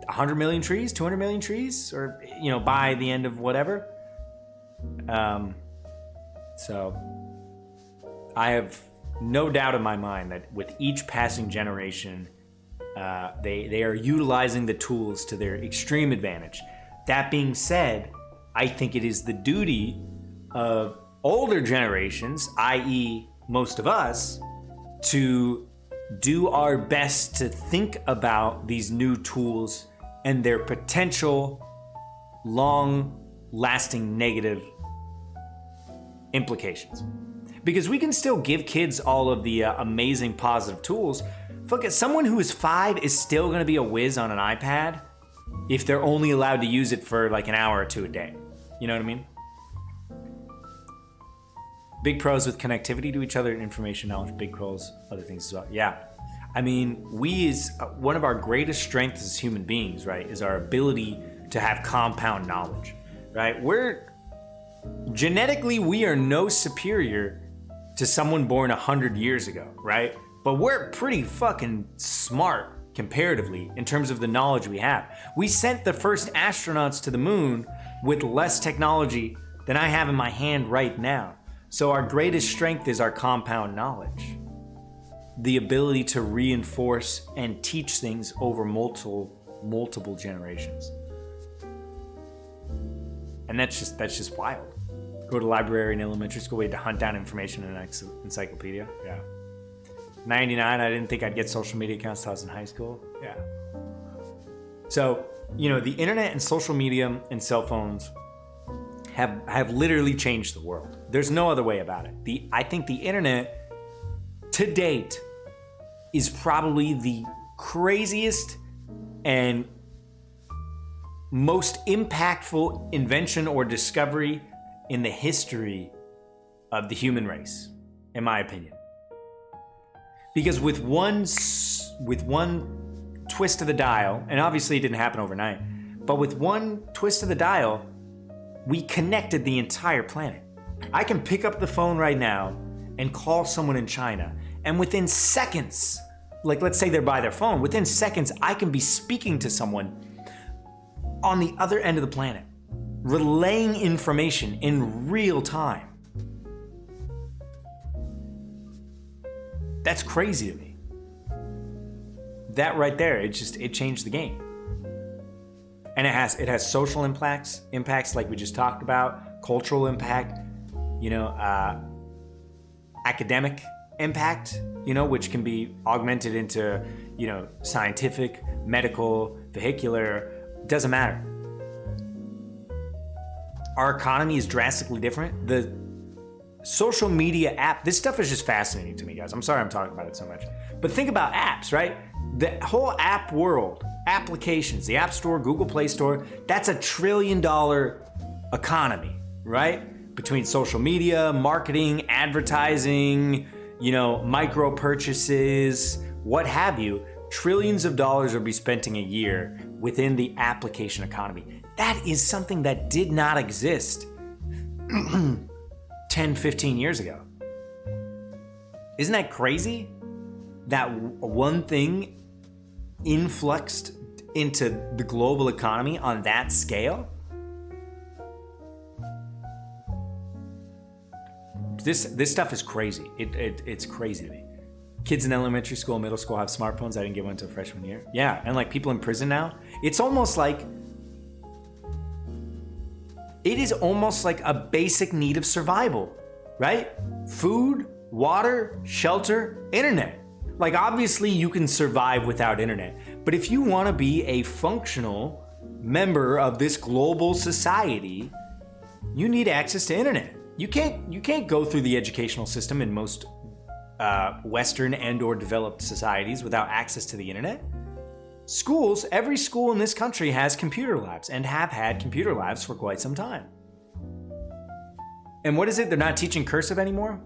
100 million trees, 200 million trees, or you know, by the end of whatever. So I have no doubt in my mind that with each passing generation, they are utilizing the tools to their extreme advantage. That being said, I think it is the duty of older generations, i.e. most of us, to do our best to think about these new tools and their potential long-lasting negative implications. Because we can still give kids all of the amazing positive tools. Look, at someone who is 5 is still going to be a whiz on an iPad if they're only allowed to use it for like an hour or 2 a day. You know what I mean? Big pros with connectivity to each other and information, knowledge. Big pros, other things as well. Yeah. I mean, one of our greatest strengths as human beings, right, is our ability to have compound knowledge, right? Genetically, we are no superior to someone born 100 years ago, right? But we're pretty fucking smart comparatively in terms of the knowledge we have. We sent the first astronauts to the moon with less technology than I have in my hand right now. So our greatest strength is our compound knowledge. The ability to reinforce and teach things over multiple generations. And that's just wild. Go to the library in elementary school, we had to hunt down information in an encyclopedia. Yeah. 99, I didn't think I'd get social media accounts until I was in high school. Yeah. So, the internet and social media and cell phones have literally changed the world. There's no other way about it. I think the internet, to date, is probably the craziest and most impactful invention or discovery in the history of the human race, in my opinion. Because with one twist of the dial, and obviously it didn't happen overnight, but with one twist of the dial, we connected the entire planet. I can pick up the phone right now and call someone in China, and within seconds, like let's say they're by their phone, within seconds I can be speaking to someone on the other end of the planet, relaying information in real time. That's crazy to me. That right there, it changed the game. And it has social impacts like we just talked about, cultural impact, academic impact, which can be augmented into, scientific, medical, vehicular, doesn't matter. Our economy is drastically different. The social media app, this stuff is just fascinating to me, guys. I'm sorry I'm talking about it so much. But think about apps, right? The whole app world, applications, the App Store, Google Play Store, that's $1 trillion economy, right? Between social media, marketing, advertising, micro purchases, what have you, trillions of dollars will be spent a year within the application economy. That is something that did not exist 10, 15 years ago. Isn't that crazy? That one thing influxed into the global economy on that scale? This stuff is crazy. It's crazy to me. Kids in elementary school, middle school have smartphones. I didn't get one until freshman year. Yeah, and like people in prison now, it is almost like a basic need of survival, right? Food, water, shelter, internet. Like obviously you can survive without internet, but if you want to be a functional member of this global society, you need access to internet. You can't go through the educational system in most Western and or developed societies without access to the internet. Schools, every school in this country has computer labs and have had computer labs for quite some time. And what is it? They're not teaching cursive anymore?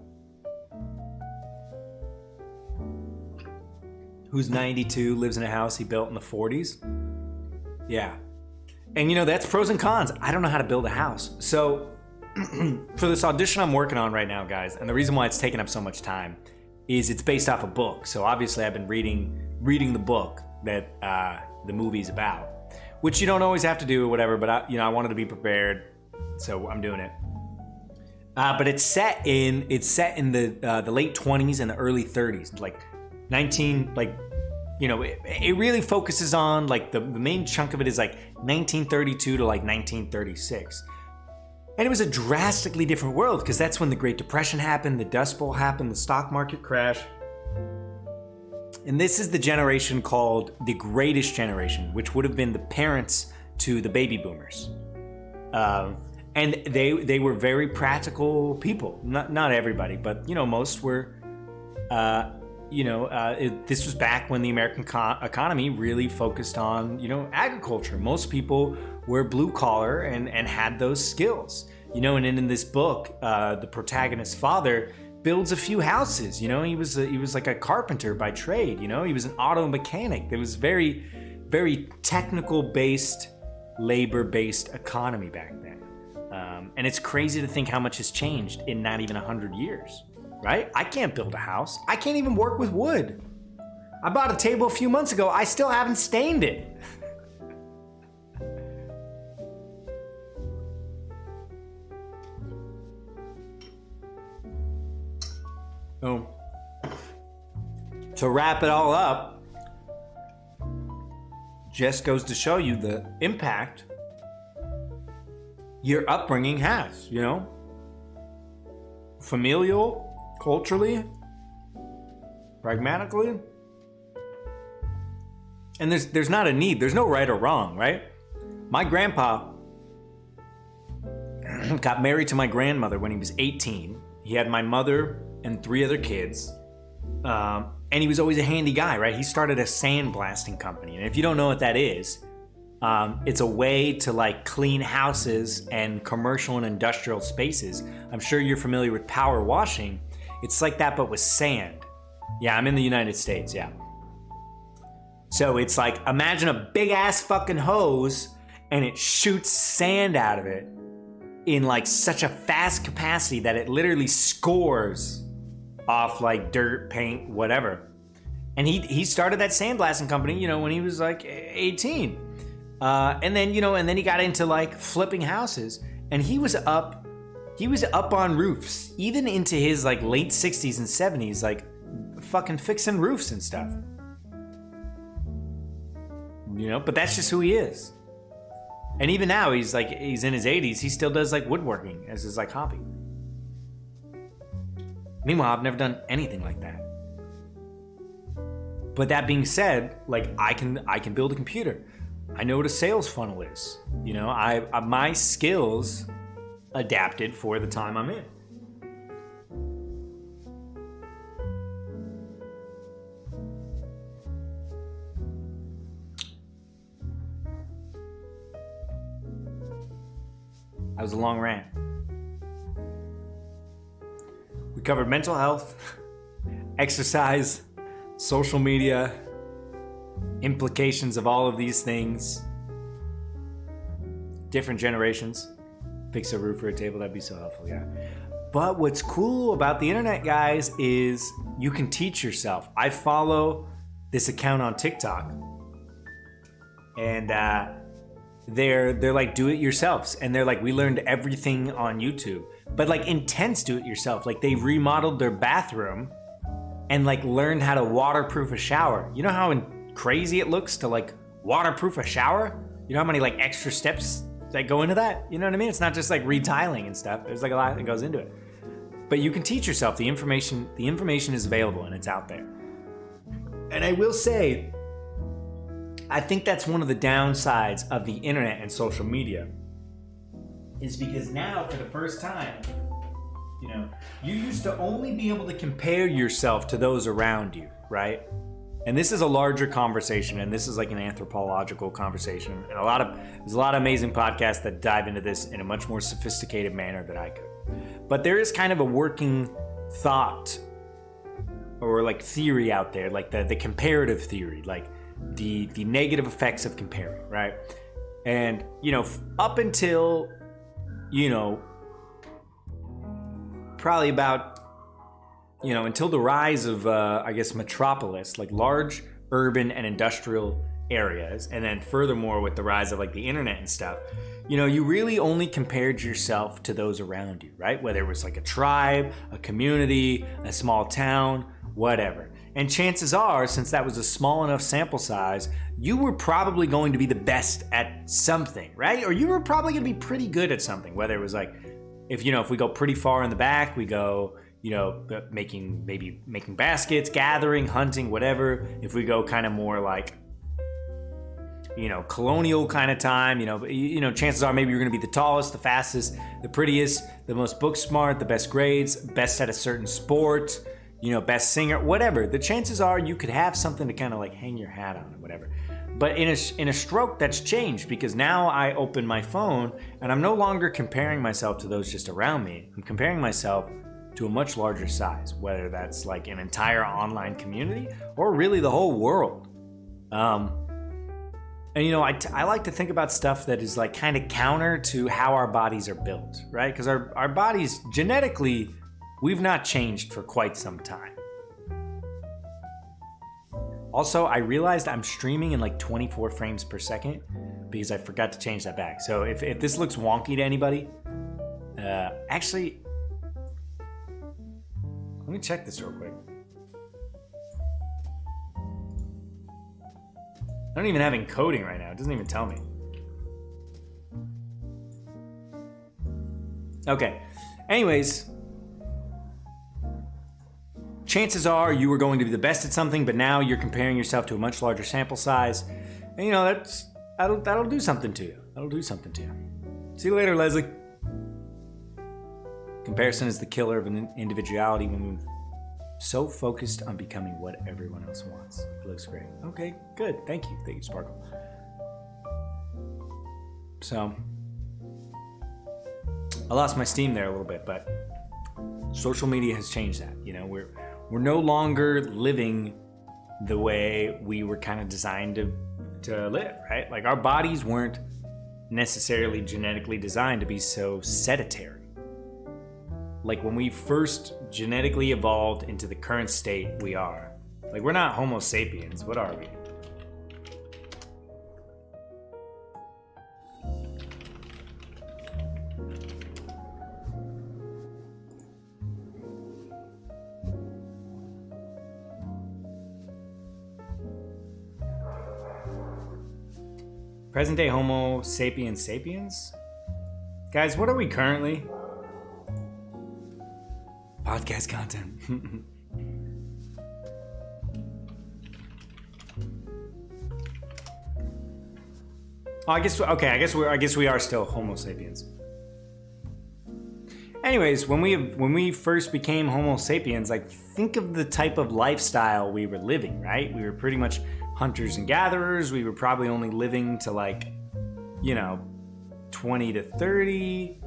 Who's 92, lives in a house he built in the 40s? Yeah. And that's pros and cons. I don't know how to build a house. So for this audition I'm working on right now, guys, and the reason why it's taking up so much time is it's based off a book. So obviously I've been reading the book that the movie's about, which you don't always have to do or whatever, but I wanted to be prepared, so I'm doing it. But it's set in the late 20s and the early 30s, it really focuses on the main chunk of it is 1932 to 1936. And it was a drastically different world because that's when the Great Depression happened, the Dust Bowl happened, the stock market crash. And this is the generation called the Greatest Generation, which would have been the parents to the baby boomers. And they were very practical people. Not everybody, but most were. This was back when the American economy really focused on agriculture. Most people were blue collar and had those skills. You know, and in this book, the protagonist's father builds a few houses. You know, he was like a carpenter by trade. You know, he was an auto mechanic. There was very, very technical based, labor based economy back then. And it's crazy to think how much has changed in not even 100 years, right? I can't build a house. I can't even work with wood. I bought a table a few months ago. I still haven't stained it. So, to wrap it all up, just goes to show you the impact your upbringing has, you know? Familial, culturally, pragmatically. And there's not a need, there's no right or wrong, right? My grandpa got married to my grandmother when he was 18. He had my mother and 3 other kids. And he was always a handy guy, right? He started a sandblasting company. And if you don't know what that is, it's a way to like clean houses and commercial and industrial spaces. I'm sure you're familiar with power washing. It's like that, but with sand. Yeah, I'm in the United States, yeah. So it's like, imagine a big ass fucking hose and it shoots sand out of it in like such a fast capacity that it literally scores off like dirt, paint, whatever. And he started that sandblasting company, you know, when he was like 18. And then, you know, and then he got into like flipping houses, and he was up on roofs, even into his like late 60s and 70s, like fucking fixing roofs and stuff. You know, but that's just who he is. And even now he's in his 80s, he still does like woodworking as his like hobby. Meanwhile, I've never done anything like that. But that being said, like I can build a computer. I know what a sales funnel is. You know, I my skills adapted for the time I'm in. That was a long rant. We covered mental health, exercise, social media, implications of all of these things, different generations. Fix a roof for a table, that'd be so helpful, yeah. But what's cool about the internet, guys, is you can teach yourself. I follow this account on TikTok, and they're like do-it-yourselfs, and they're like, we learned everything on YouTube, but like intense do-it-yourself. Like they remodeled their bathroom and like learned how to waterproof a shower. You know how crazy it looks to like waterproof a shower? You know how many like extra steps that go into that? You know what I mean? It's not just like retiling and stuff. There's like a lot that goes into it. But you can teach yourself. The information is available and it's out there. And I will say, I think that's one of the downsides of the internet and social media, is because now for the first time, you know, you used to only be able to compare yourself to those around you, right? And this is a larger conversation, and this is like an anthropological conversation. And there's a lot of amazing podcasts that dive into this in a much more sophisticated manner than I could. But there is kind of a working thought or like theory out there, like the comparative theory, like the negative effects of comparing, right? And, you know, up until, you know, probably about, you know, until the rise of, I guess, metropolis, like large urban and industrial areas, and then furthermore with the rise of like the internet and stuff, you know, you really only compared yourself to those around you, right? Whether it was like a tribe, a community, a small town, whatever. And chances are, since that was a small enough sample size, you were probably going to be the best at something, right? Or you were probably going to be pretty good at something, whether it was like, if we go pretty far in the back, we go, you know, making baskets, gathering, hunting, whatever. If we go kind of more like, you know, colonial kind of time, you know, chances are maybe you're going to be the tallest, the fastest, the prettiest, the most book smart, the best grades, best at a certain sport, you know, best singer, whatever. The chances are you could have something to kind of like hang your hat on or whatever. But in a stroke, that's changed because now I open my phone and I'm no longer comparing myself to those just around me. I'm comparing myself to a much larger size, whether that's like an entire online community or really the whole world. And you know, I like to think about stuff that is like kind of counter to how our bodies are built, right? Because our bodies, genetically, we've not changed for quite some time. Also, I realized I'm streaming in like 24 frames per second because I forgot to change that back. So if this looks wonky to anybody, actually, let me check this real quick. I don't even have encoding right now. It doesn't even tell me. Okay. Anyways, chances are you were going to be the best at something, but now you're comparing yourself to a much larger sample size. And you know, that'll do something to you. That'll do something to you. See you later, Leslie. Comparison is the killer of an individuality when we're so focused on becoming what everyone else wants. It looks great. Okay, good. Thank you. Thank you, Sparkle. So, I lost my steam there a little bit, but social media has changed that. You know, we're no longer living the way we were kind of designed to live, right? Like our bodies weren't necessarily genetically designed to be so sedentary. Like when we first genetically evolved into the current state we are, like we're not Homo sapiens, what are we? Present day Homo sapiens sapiens? Guys, what are we currently? Podcast content. Oh, I guess we are still Homo sapiens. Anyways, when we first became Homo sapiens, like think of the type of lifestyle we were living, right? We were pretty much hunters and gatherers. We were probably only living to like, 20 to 30.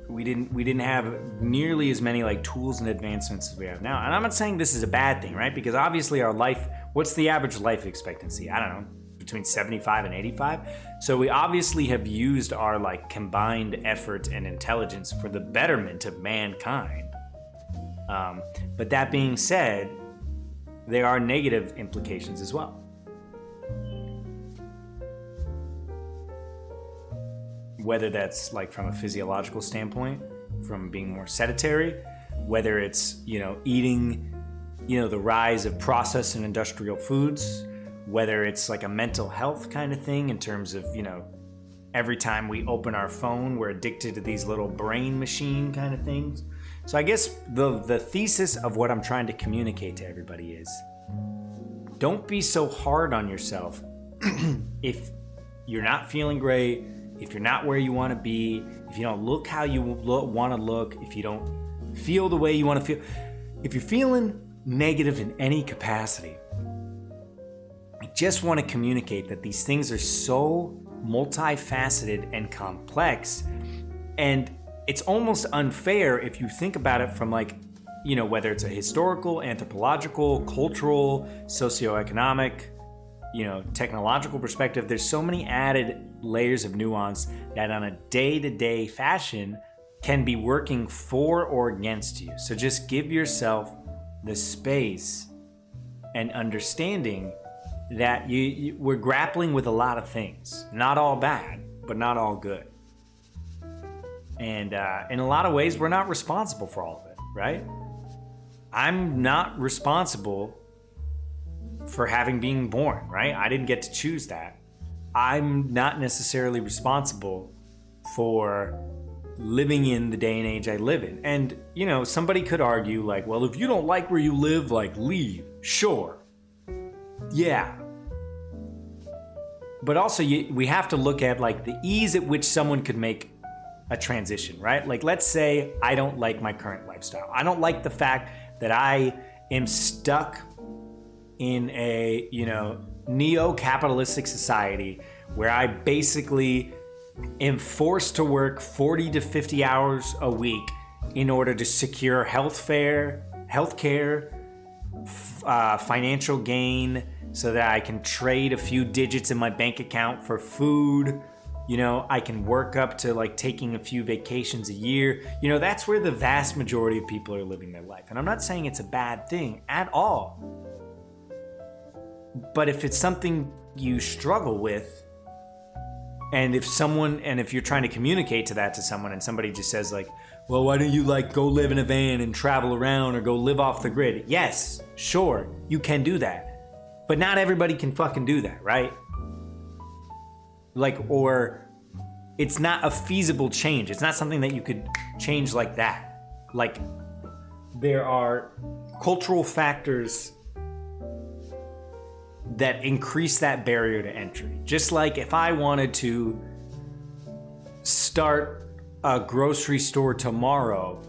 We didn't have nearly as many like tools and advancements as we have now. And I'm not saying this is a bad thing, right? Because obviously our life, what's the average life expectancy? I don't know, between 75 and 85. So we obviously have used our like combined effort and intelligence for the betterment of mankind. But that being said, there are negative implications as well. Whether that's like from a physiological standpoint, from being more sedentary, whether it's, eating, the rise of processed and industrial foods, whether it's like a mental health kind of thing in terms of, every time we open our phone, we're addicted to these little brain machine kind of things. So I guess the thesis of what I'm trying to communicate to everybody is, don't be so hard on yourself if you're not feeling great, if you're not where you want to be, if you don't look how you want to look, if you don't feel the way you want to feel, if you're feeling negative in any capacity, I just want to communicate that these things are so multifaceted and complex, and it's almost unfair if you think about it from like, whether it's a historical, anthropological, cultural, socioeconomic, technological perspective. There's so many added layers of nuance that on a day-to-day fashion can be working for or against you. So just give yourself the space and understanding that we're grappling with a lot of things. Not all bad, but not all good. And in a lot of ways, we're not responsible for all of it, right? I'm not responsible for having been born, right? I didn't get to choose that. I'm not necessarily responsible for living in the day and age I live in. And, somebody could argue like, well, if you don't like where you live, like leave. Sure. Yeah. But also we have to look at like the ease at which someone could make a transition, right? Like let's say I don't like my current lifestyle. I don't like the fact that I am stuck in a, neo-capitalistic society where I basically am forced to work 40 to 50 hours a week in order to secure healthcare, financial gain, so that I can trade a few digits in my bank account for food. I can work up to like taking a few vacations a year. That's where the vast majority of people are living their life. And I'm not saying it's a bad thing at all. But if it's something you struggle with, and if you're trying to communicate to someone and somebody just says like, well, why don't you like go live in a van and travel around or go live off the grid? Yes, sure, you can do that. But not everybody can fucking do that, right? Or it's not a feasible change. It's not something that you could change like that. Like, there are cultural factors that increase that barrier to entry. Just like if I wanted to start a grocery store tomorrow,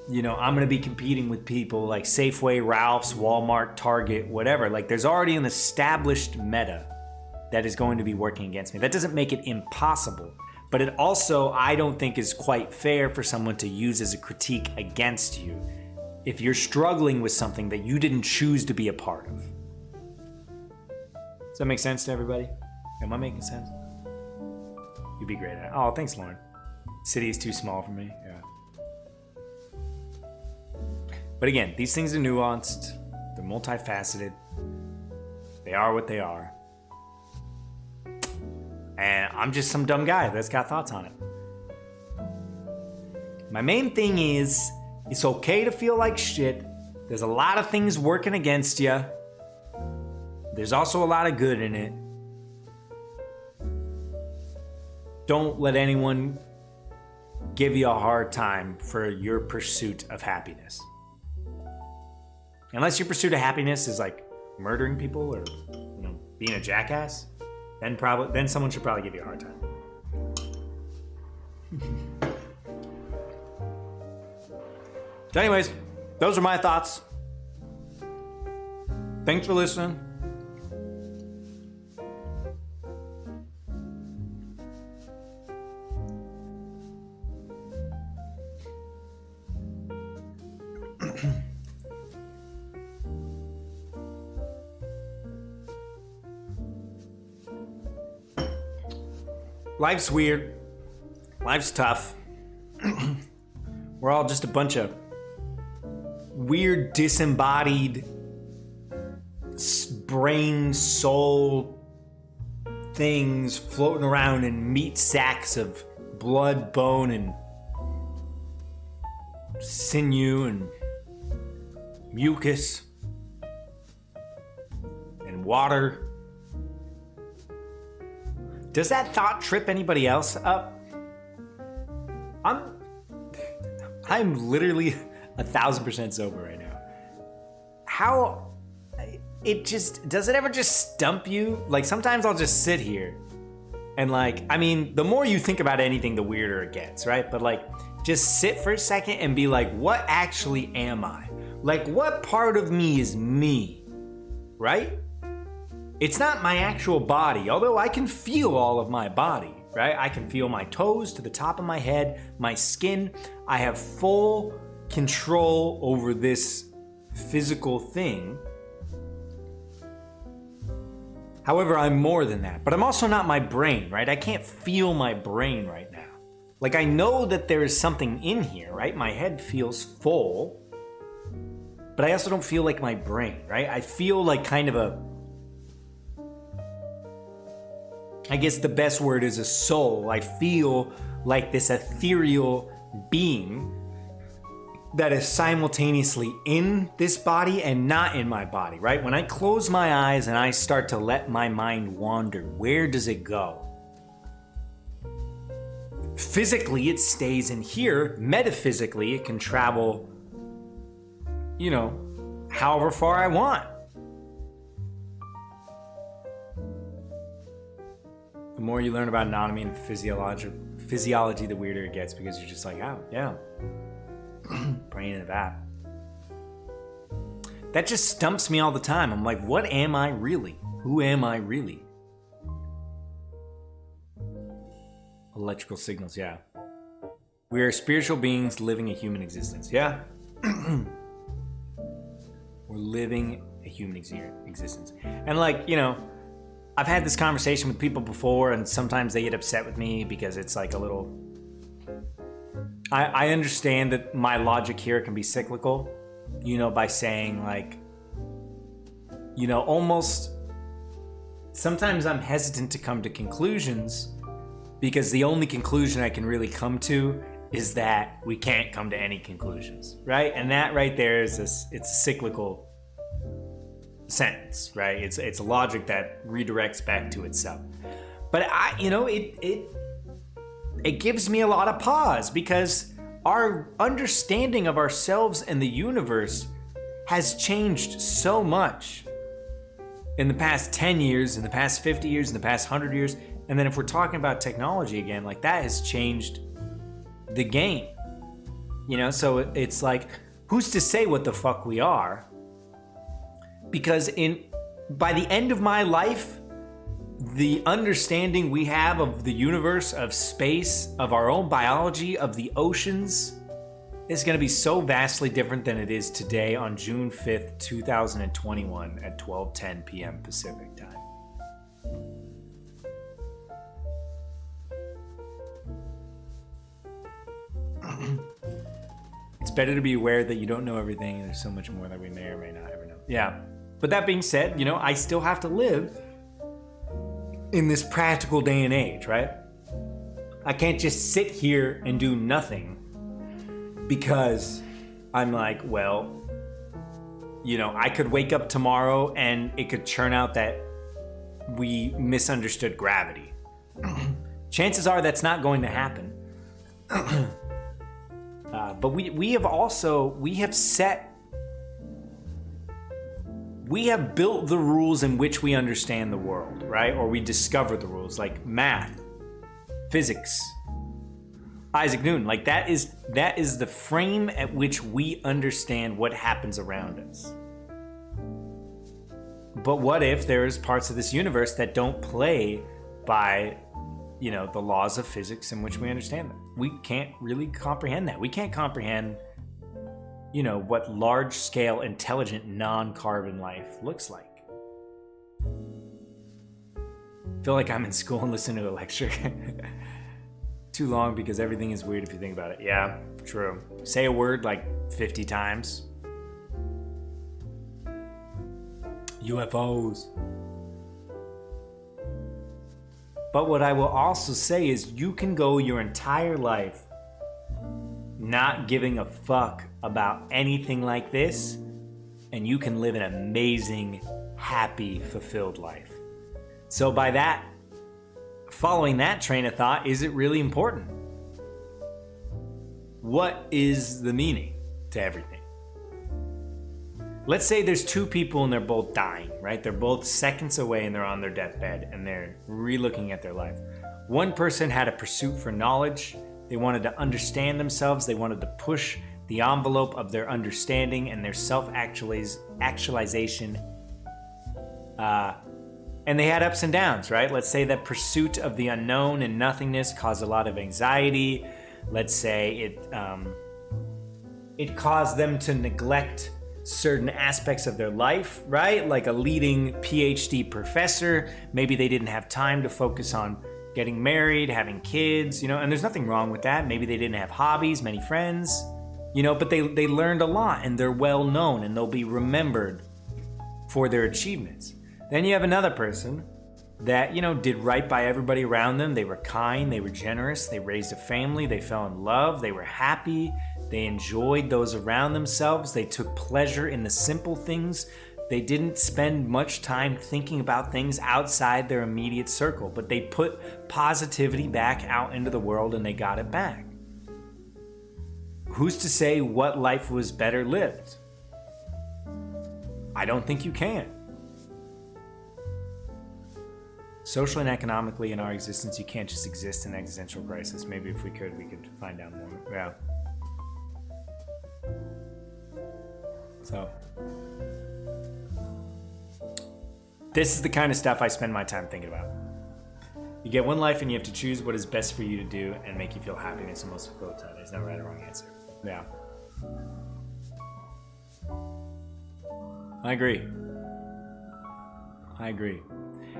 I'm going to be competing with people like Safeway, Ralph's, Walmart, Target, whatever. Like, there's already an established meta that is going to be working against me. That doesn't make it impossible, but it also, I don't think, is quite fair for someone to use as a critique against you if you're struggling with something that you didn't choose to be a part of. Does that make sense to everybody? Am I making sense? You'd be great at it. Oh, thanks, Lauren. City is too small for me. Yeah. But again, these things are nuanced. They're multifaceted. They are what they are. And I'm just some dumb guy that's got thoughts on it. My main thing is, it's okay to feel like shit. There's a lot of things working against you. There's also a lot of good in it. Don't let anyone give you a hard time for your pursuit of happiness. Unless your pursuit of happiness is like murdering people or being a jackass, then someone should probably give you a hard time. So anyways, those are my thoughts. Thanks for listening. Life's weird. Life's tough. We're all just a bunch of weird, disembodied brain, soul things floating around in meat sacks of blood, bone, and sinew, and mucus, and water. Does that thought trip anybody else up? I'm literally 1,000% sober right now. Does it ever just stump you? Like, sometimes I'll just sit here and the more you think about anything, the weirder it gets, right? But just sit for a second and be like, what actually am I? Like, what part of me is me, right? It's not my actual body, although I can feel all of my body, right? I can feel my toes to the top of my head, my skin. I have full control over this physical thing. However, I'm more than that, but I'm also not my brain, right? I can't feel my brain right now. Like, I know that there is something in here, right? My head feels full, but I also don't feel like my brain, right? I feel like kind of I guess the best word is a soul. I feel like this ethereal being that is simultaneously in this body and not in my body, right? When I close my eyes and I start to let my mind wander, where does it go? Physically, it stays in here. Metaphysically, it can travel, however far I want. The more you learn about anatomy and physiology, the weirder it gets, because you're just like, oh, yeah, brain into that. That just stumps me all the time. I'm like, what am I really? Who am I really? Electrical signals, yeah. We are spiritual beings living a human existence. Yeah. We're living a human existence. And like, you know, I've had this conversation with people before, and sometimes they get upset with me because it's like a little... I understand that my logic here can be cyclical, you know, by saying like, you know, almost... Sometimes I'm hesitant to come to conclusions because the only conclusion I can really come to is that we can't come to any conclusions, right? And that right there is it's a cyclical sentence, right? It's a logic that redirects back to itself. But it gives me a lot of pause because our understanding of ourselves and the universe has changed so much in the past 10 years, in the past 50 years, in the past 100 years. And then if we're talking about technology again, like that has changed the game, you know? So it's like, who's to say what the fuck we are? Because by the end of my life, the understanding we have of the universe, of space, of our own biology, of the oceans, is going to be so vastly different than it is today on June 5th, 2021 at 12:10 p.m. Pacific time. It's better to be aware that you don't know everything and there's so much more that we may or may not ever know. Yeah. But that being said, you know, I still have to live in this practical day and age, right? I can't just sit here and do nothing because I'm like, well, you know, I could wake up tomorrow and it could turn out that we misunderstood gravity. Chances are that's not going to happen. But we have built the rules in which we understand the world, right? Or we discover the rules, like math, physics, Isaac Newton. Like that is the frame at which we understand what happens around us. But what if there's parts of this universe that don't play by, you know, the laws of physics in which we understand them? We can't really comprehend that. We can't comprehend, you know, what large-scale, intelligent, non-carbon life looks like. I feel like I'm in school and listening to a lecture. Too long because everything is weird if you think about it. Yeah, true. Say a word like 50 times. UFOs. But what I will also say is you can go your entire life not giving a fuck about anything like this, and you can live an amazing, happy, fulfilled life. So by that, following that train of thought, is it really important? What is the meaning to everything? Let's say there's two people and they're both dying, right? They're both seconds away and they're on their deathbed and they're re-looking at their life. One person had a pursuit for knowledge. They wanted to understand themselves. They wanted to push the envelope of their understanding and their self-actualization. And they had ups and downs, right? Let's say that pursuit of the unknown and nothingness caused a lot of anxiety. Let's say it caused them to neglect certain aspects of their life, right? Like a leading PhD professor, maybe they didn't have time to focus on getting married, having kids, you know, and there's nothing wrong with that. Maybe they didn't have hobbies, many friends, you know, but they learned a lot and they're well known and they'll be remembered for their achievements. Then you have another person that, you know, did right by everybody around them. They were kind, they were generous, they raised a family, they fell in love, they were happy, they enjoyed those around themselves, they took pleasure in the simple things. They didn't spend much time thinking about things outside their immediate circle, but they put positivity back out into the world and they got it back. Who's to say what life was better lived? I don't think you can. Socially and economically in our existence, you can't just exist in existential crisis. Maybe if we could find out more. Yeah. So, This is the kind of stuff I spend my time thinking about. You get one life and you have to choose what is best for you to do and make you feel happiness and most fulfilled time. There's no right or wrong answer. Yeah. I agree.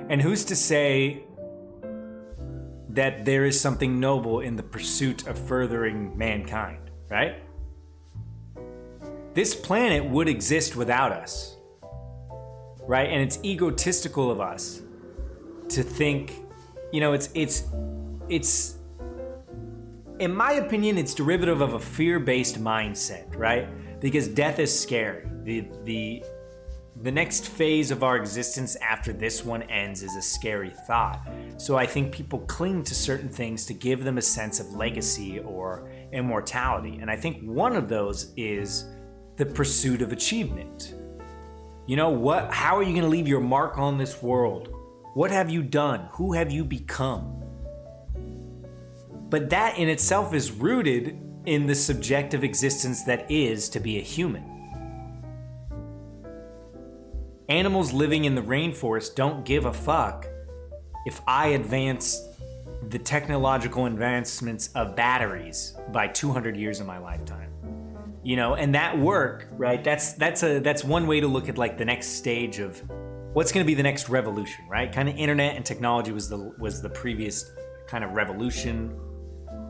And who's to say that there is something noble in the pursuit of furthering mankind, right? This planet would exist without us, right? And it's egotistical of us to think, it's in my opinion, it's derivative of a fear-based mindset, right? Because death is scary. The next phase of our existence after this one ends is a scary thought. So I think people cling to certain things to give them a sense of legacy or immortality. And I think one of those is the pursuit of achievement. How are you going to leave your mark on this world? What have you done? Who have you become? But that in itself is rooted in the subjective existence that is to be a human. Animals living in the rainforest don't give a fuck if I advance the technological advancements of batteries by 200 years in my lifetime. And that work, right? That's one way to look at like the next stage of what's going to be the next revolution, right? Kind of internet and technology was the previous kind of revolution.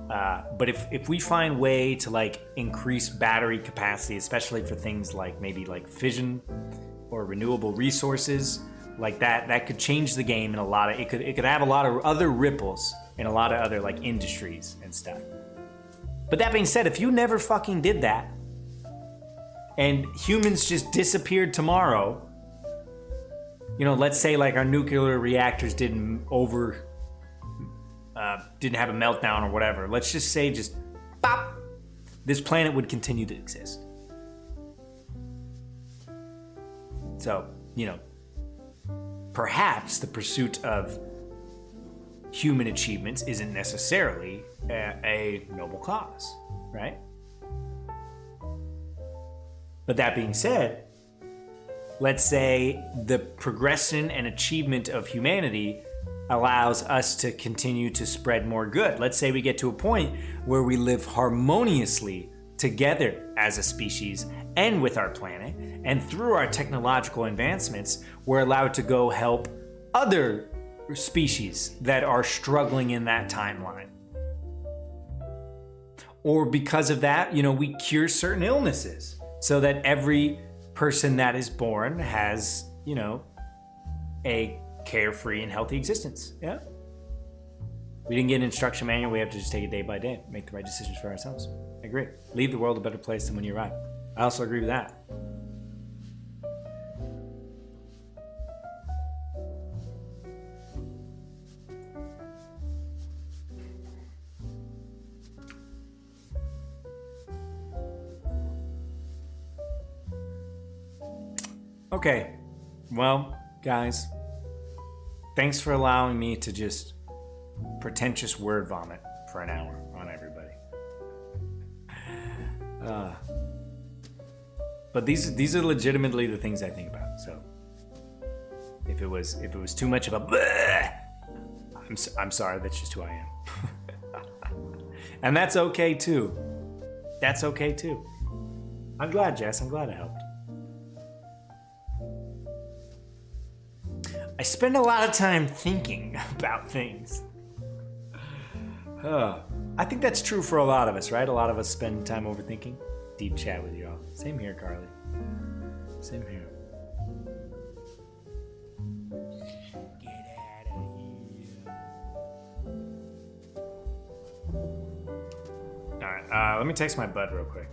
But if we find way to like increase battery capacity, especially for things like maybe like fission or renewable resources, like that could change the game in a lot of, it could have a lot of other ripples in a lot of other like industries and stuff. But that being said, if you never fucking did that and humans just disappeared tomorrow, let's say like our nuclear reactors didn't have a meltdown or whatever. Let's just say just pop, this planet would continue to exist. So, perhaps the pursuit of human achievements isn't necessarily a noble cause, right? But that being said, let's say the progression and achievement of humanity allows us to continue to spread more good. Let's say we get to a point where we live harmoniously together as a species and with our planet, and through our technological advancements, we're allowed to go help other species that are struggling in that timeline. Or because of that, we cure certain illnesses so that every person that is born has, a carefree and healthy existence. Yeah. We didn't get an instruction manual. We have to just take it day by day, make the right decisions for ourselves. I agree. Leave the world a better place than when you arrived. I also agree with that. Okay. Well, guys, thanks for allowing me to just pretentious word vomit for an hour on everybody. But these are legitimately the things I think about. So if it was too much of a bleh, I'm sorry. That's just who I am. And that's okay too. That's okay too. I'm glad, Jess. I'm glad I helped. I spend a lot of time thinking about things. I think that's true for a lot of us, right? A lot of us spend time overthinking. Deep chat with y'all. Same here, Carly. Same here. Get out of here. Alright, let me text my bud real quick.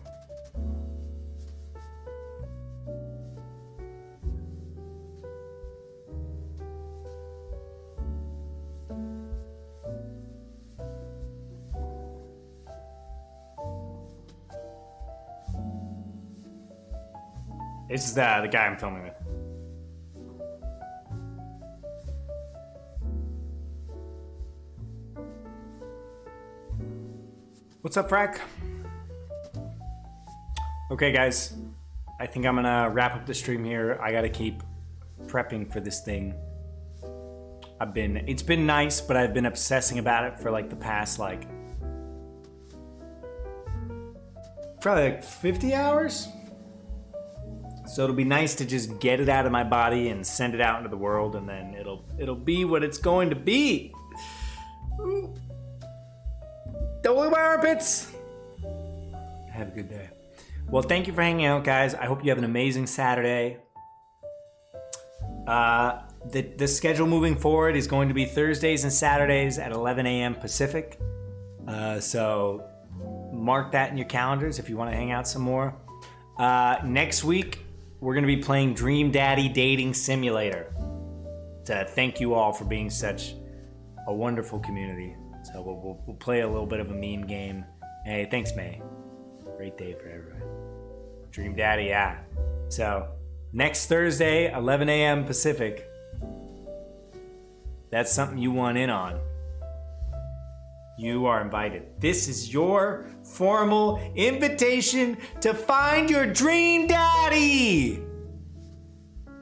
It's the guy I'm filming with. What's up, Frack? Okay, guys. I think I'm gonna wrap up the stream here. I gotta keep prepping for this thing. It's been nice, but I've been obsessing about it for like the past probably like 50 hours. So it'll be nice to just get it out of my body and send it out into the world, and then it'll be what it's going to be. Don't look at my armpits. Have a good day. Well, thank you for hanging out, guys. I hope you have an amazing Saturday. The schedule moving forward is going to be Thursdays and Saturdays at 11 a.m. Pacific. So mark that in your calendars if you want to hang out some more. Next week, we're going to be playing Dream Daddy Dating Simulator to thank you all for being such a wonderful community. So we'll play a little bit of a meme game. Hey, thanks, May. Great day for everyone. Dream Daddy, yeah. So next Thursday, 11 a.m. Pacific. That's something you want in on. You are invited. This is your formal invitation to find your dream daddy.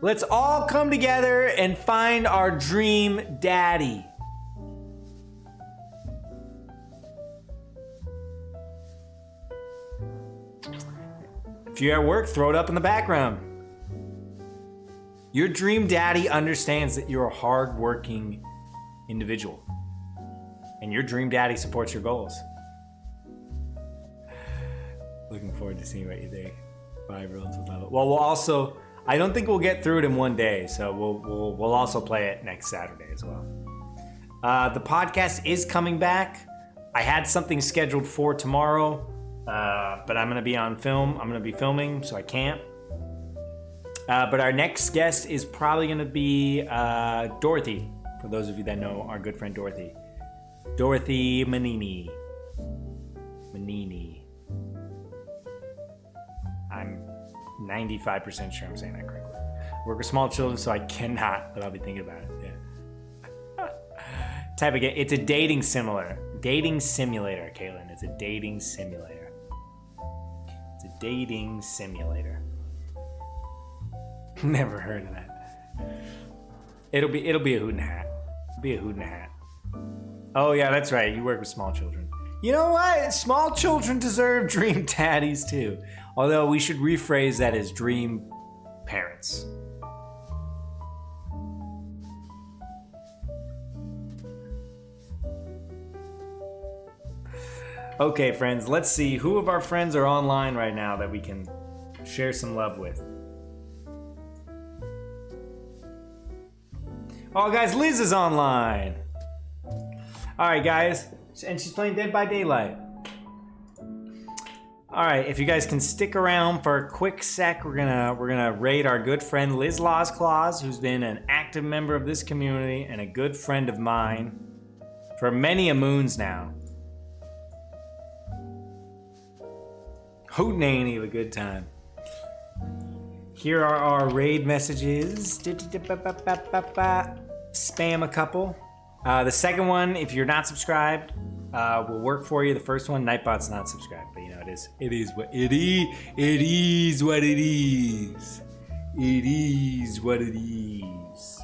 Let's all come together and find our dream daddy. If you're at work, throw it up in the background. Your dream daddy understands that you're a hardworking individual. And your dream daddy supports your goals. Looking forward to seeing what you think. 5-year-olds would love it. Well, we'll also, I don't think we'll get through it in one day, so we'll also play it next Saturday as well. The podcast is coming back. I had something scheduled for tomorrow, but I'm going to be on film. I'm going to be filming, so I can't. But our next guest is probably going to be Dorothy, for those of you that know our good friend Dorothy. Dorothy Manini. I'm 95% sure I'm saying that correctly. Work with small children, so I cannot, but I'll be thinking about it. Yeah. Type again. It's a dating simulator, Caitlin. It's a dating simulator. It's a dating simulator. Never heard of that. It'll be a hoot and a hat. Be a hoot and a hat. Oh yeah, that's right. You work with small children. You know what? Small children deserve dream daddies too. Although we should rephrase that as dream parents. Okay, friends, let's see who of our friends are online right now that we can share some love with. Oh, guys, Liz is online. All right, guys, and she's playing Dead by Daylight. All right, if you guys can stick around for a quick sec, we're gonna raid our good friend Liz Laws Claus, who's been an active member of this community and a good friend of mine for many a moons now. Hootenanny of a good time. Here are our raid messages. Spam a couple. The second one, if you're not subscribed, will work for you. The first one, Nightbot's not subscribed, but you know it is. It is what it is. It is what it is. It is what it is.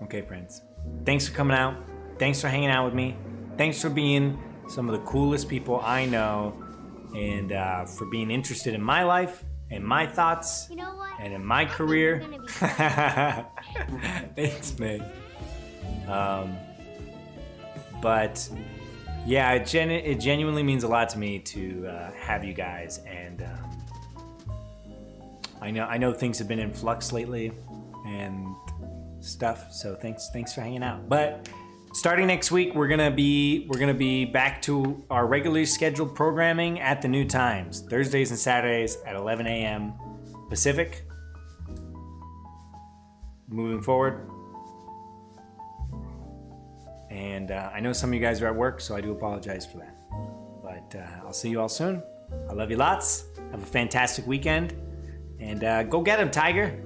Okay, friends. Thanks for coming out. Thanks for hanging out with me. Thanks for being some of the coolest people I know, and for being interested in my life and my thoughts, You know what? and in my I think career. we're gonna be- Thanks, man. But yeah, it genuinely means a lot to me to have you guys, and I know things have been in flux lately and stuff. So thanks for hanging out. But starting next week, we're gonna be back to our regularly scheduled programming at the new times, Thursdays and Saturdays at 11 a.m. Pacific. Moving forward. And I know some of you guys are at work, so I do apologize for that. But I'll see you all soon. I love you lots. Have a fantastic weekend. And go get him, Tiger.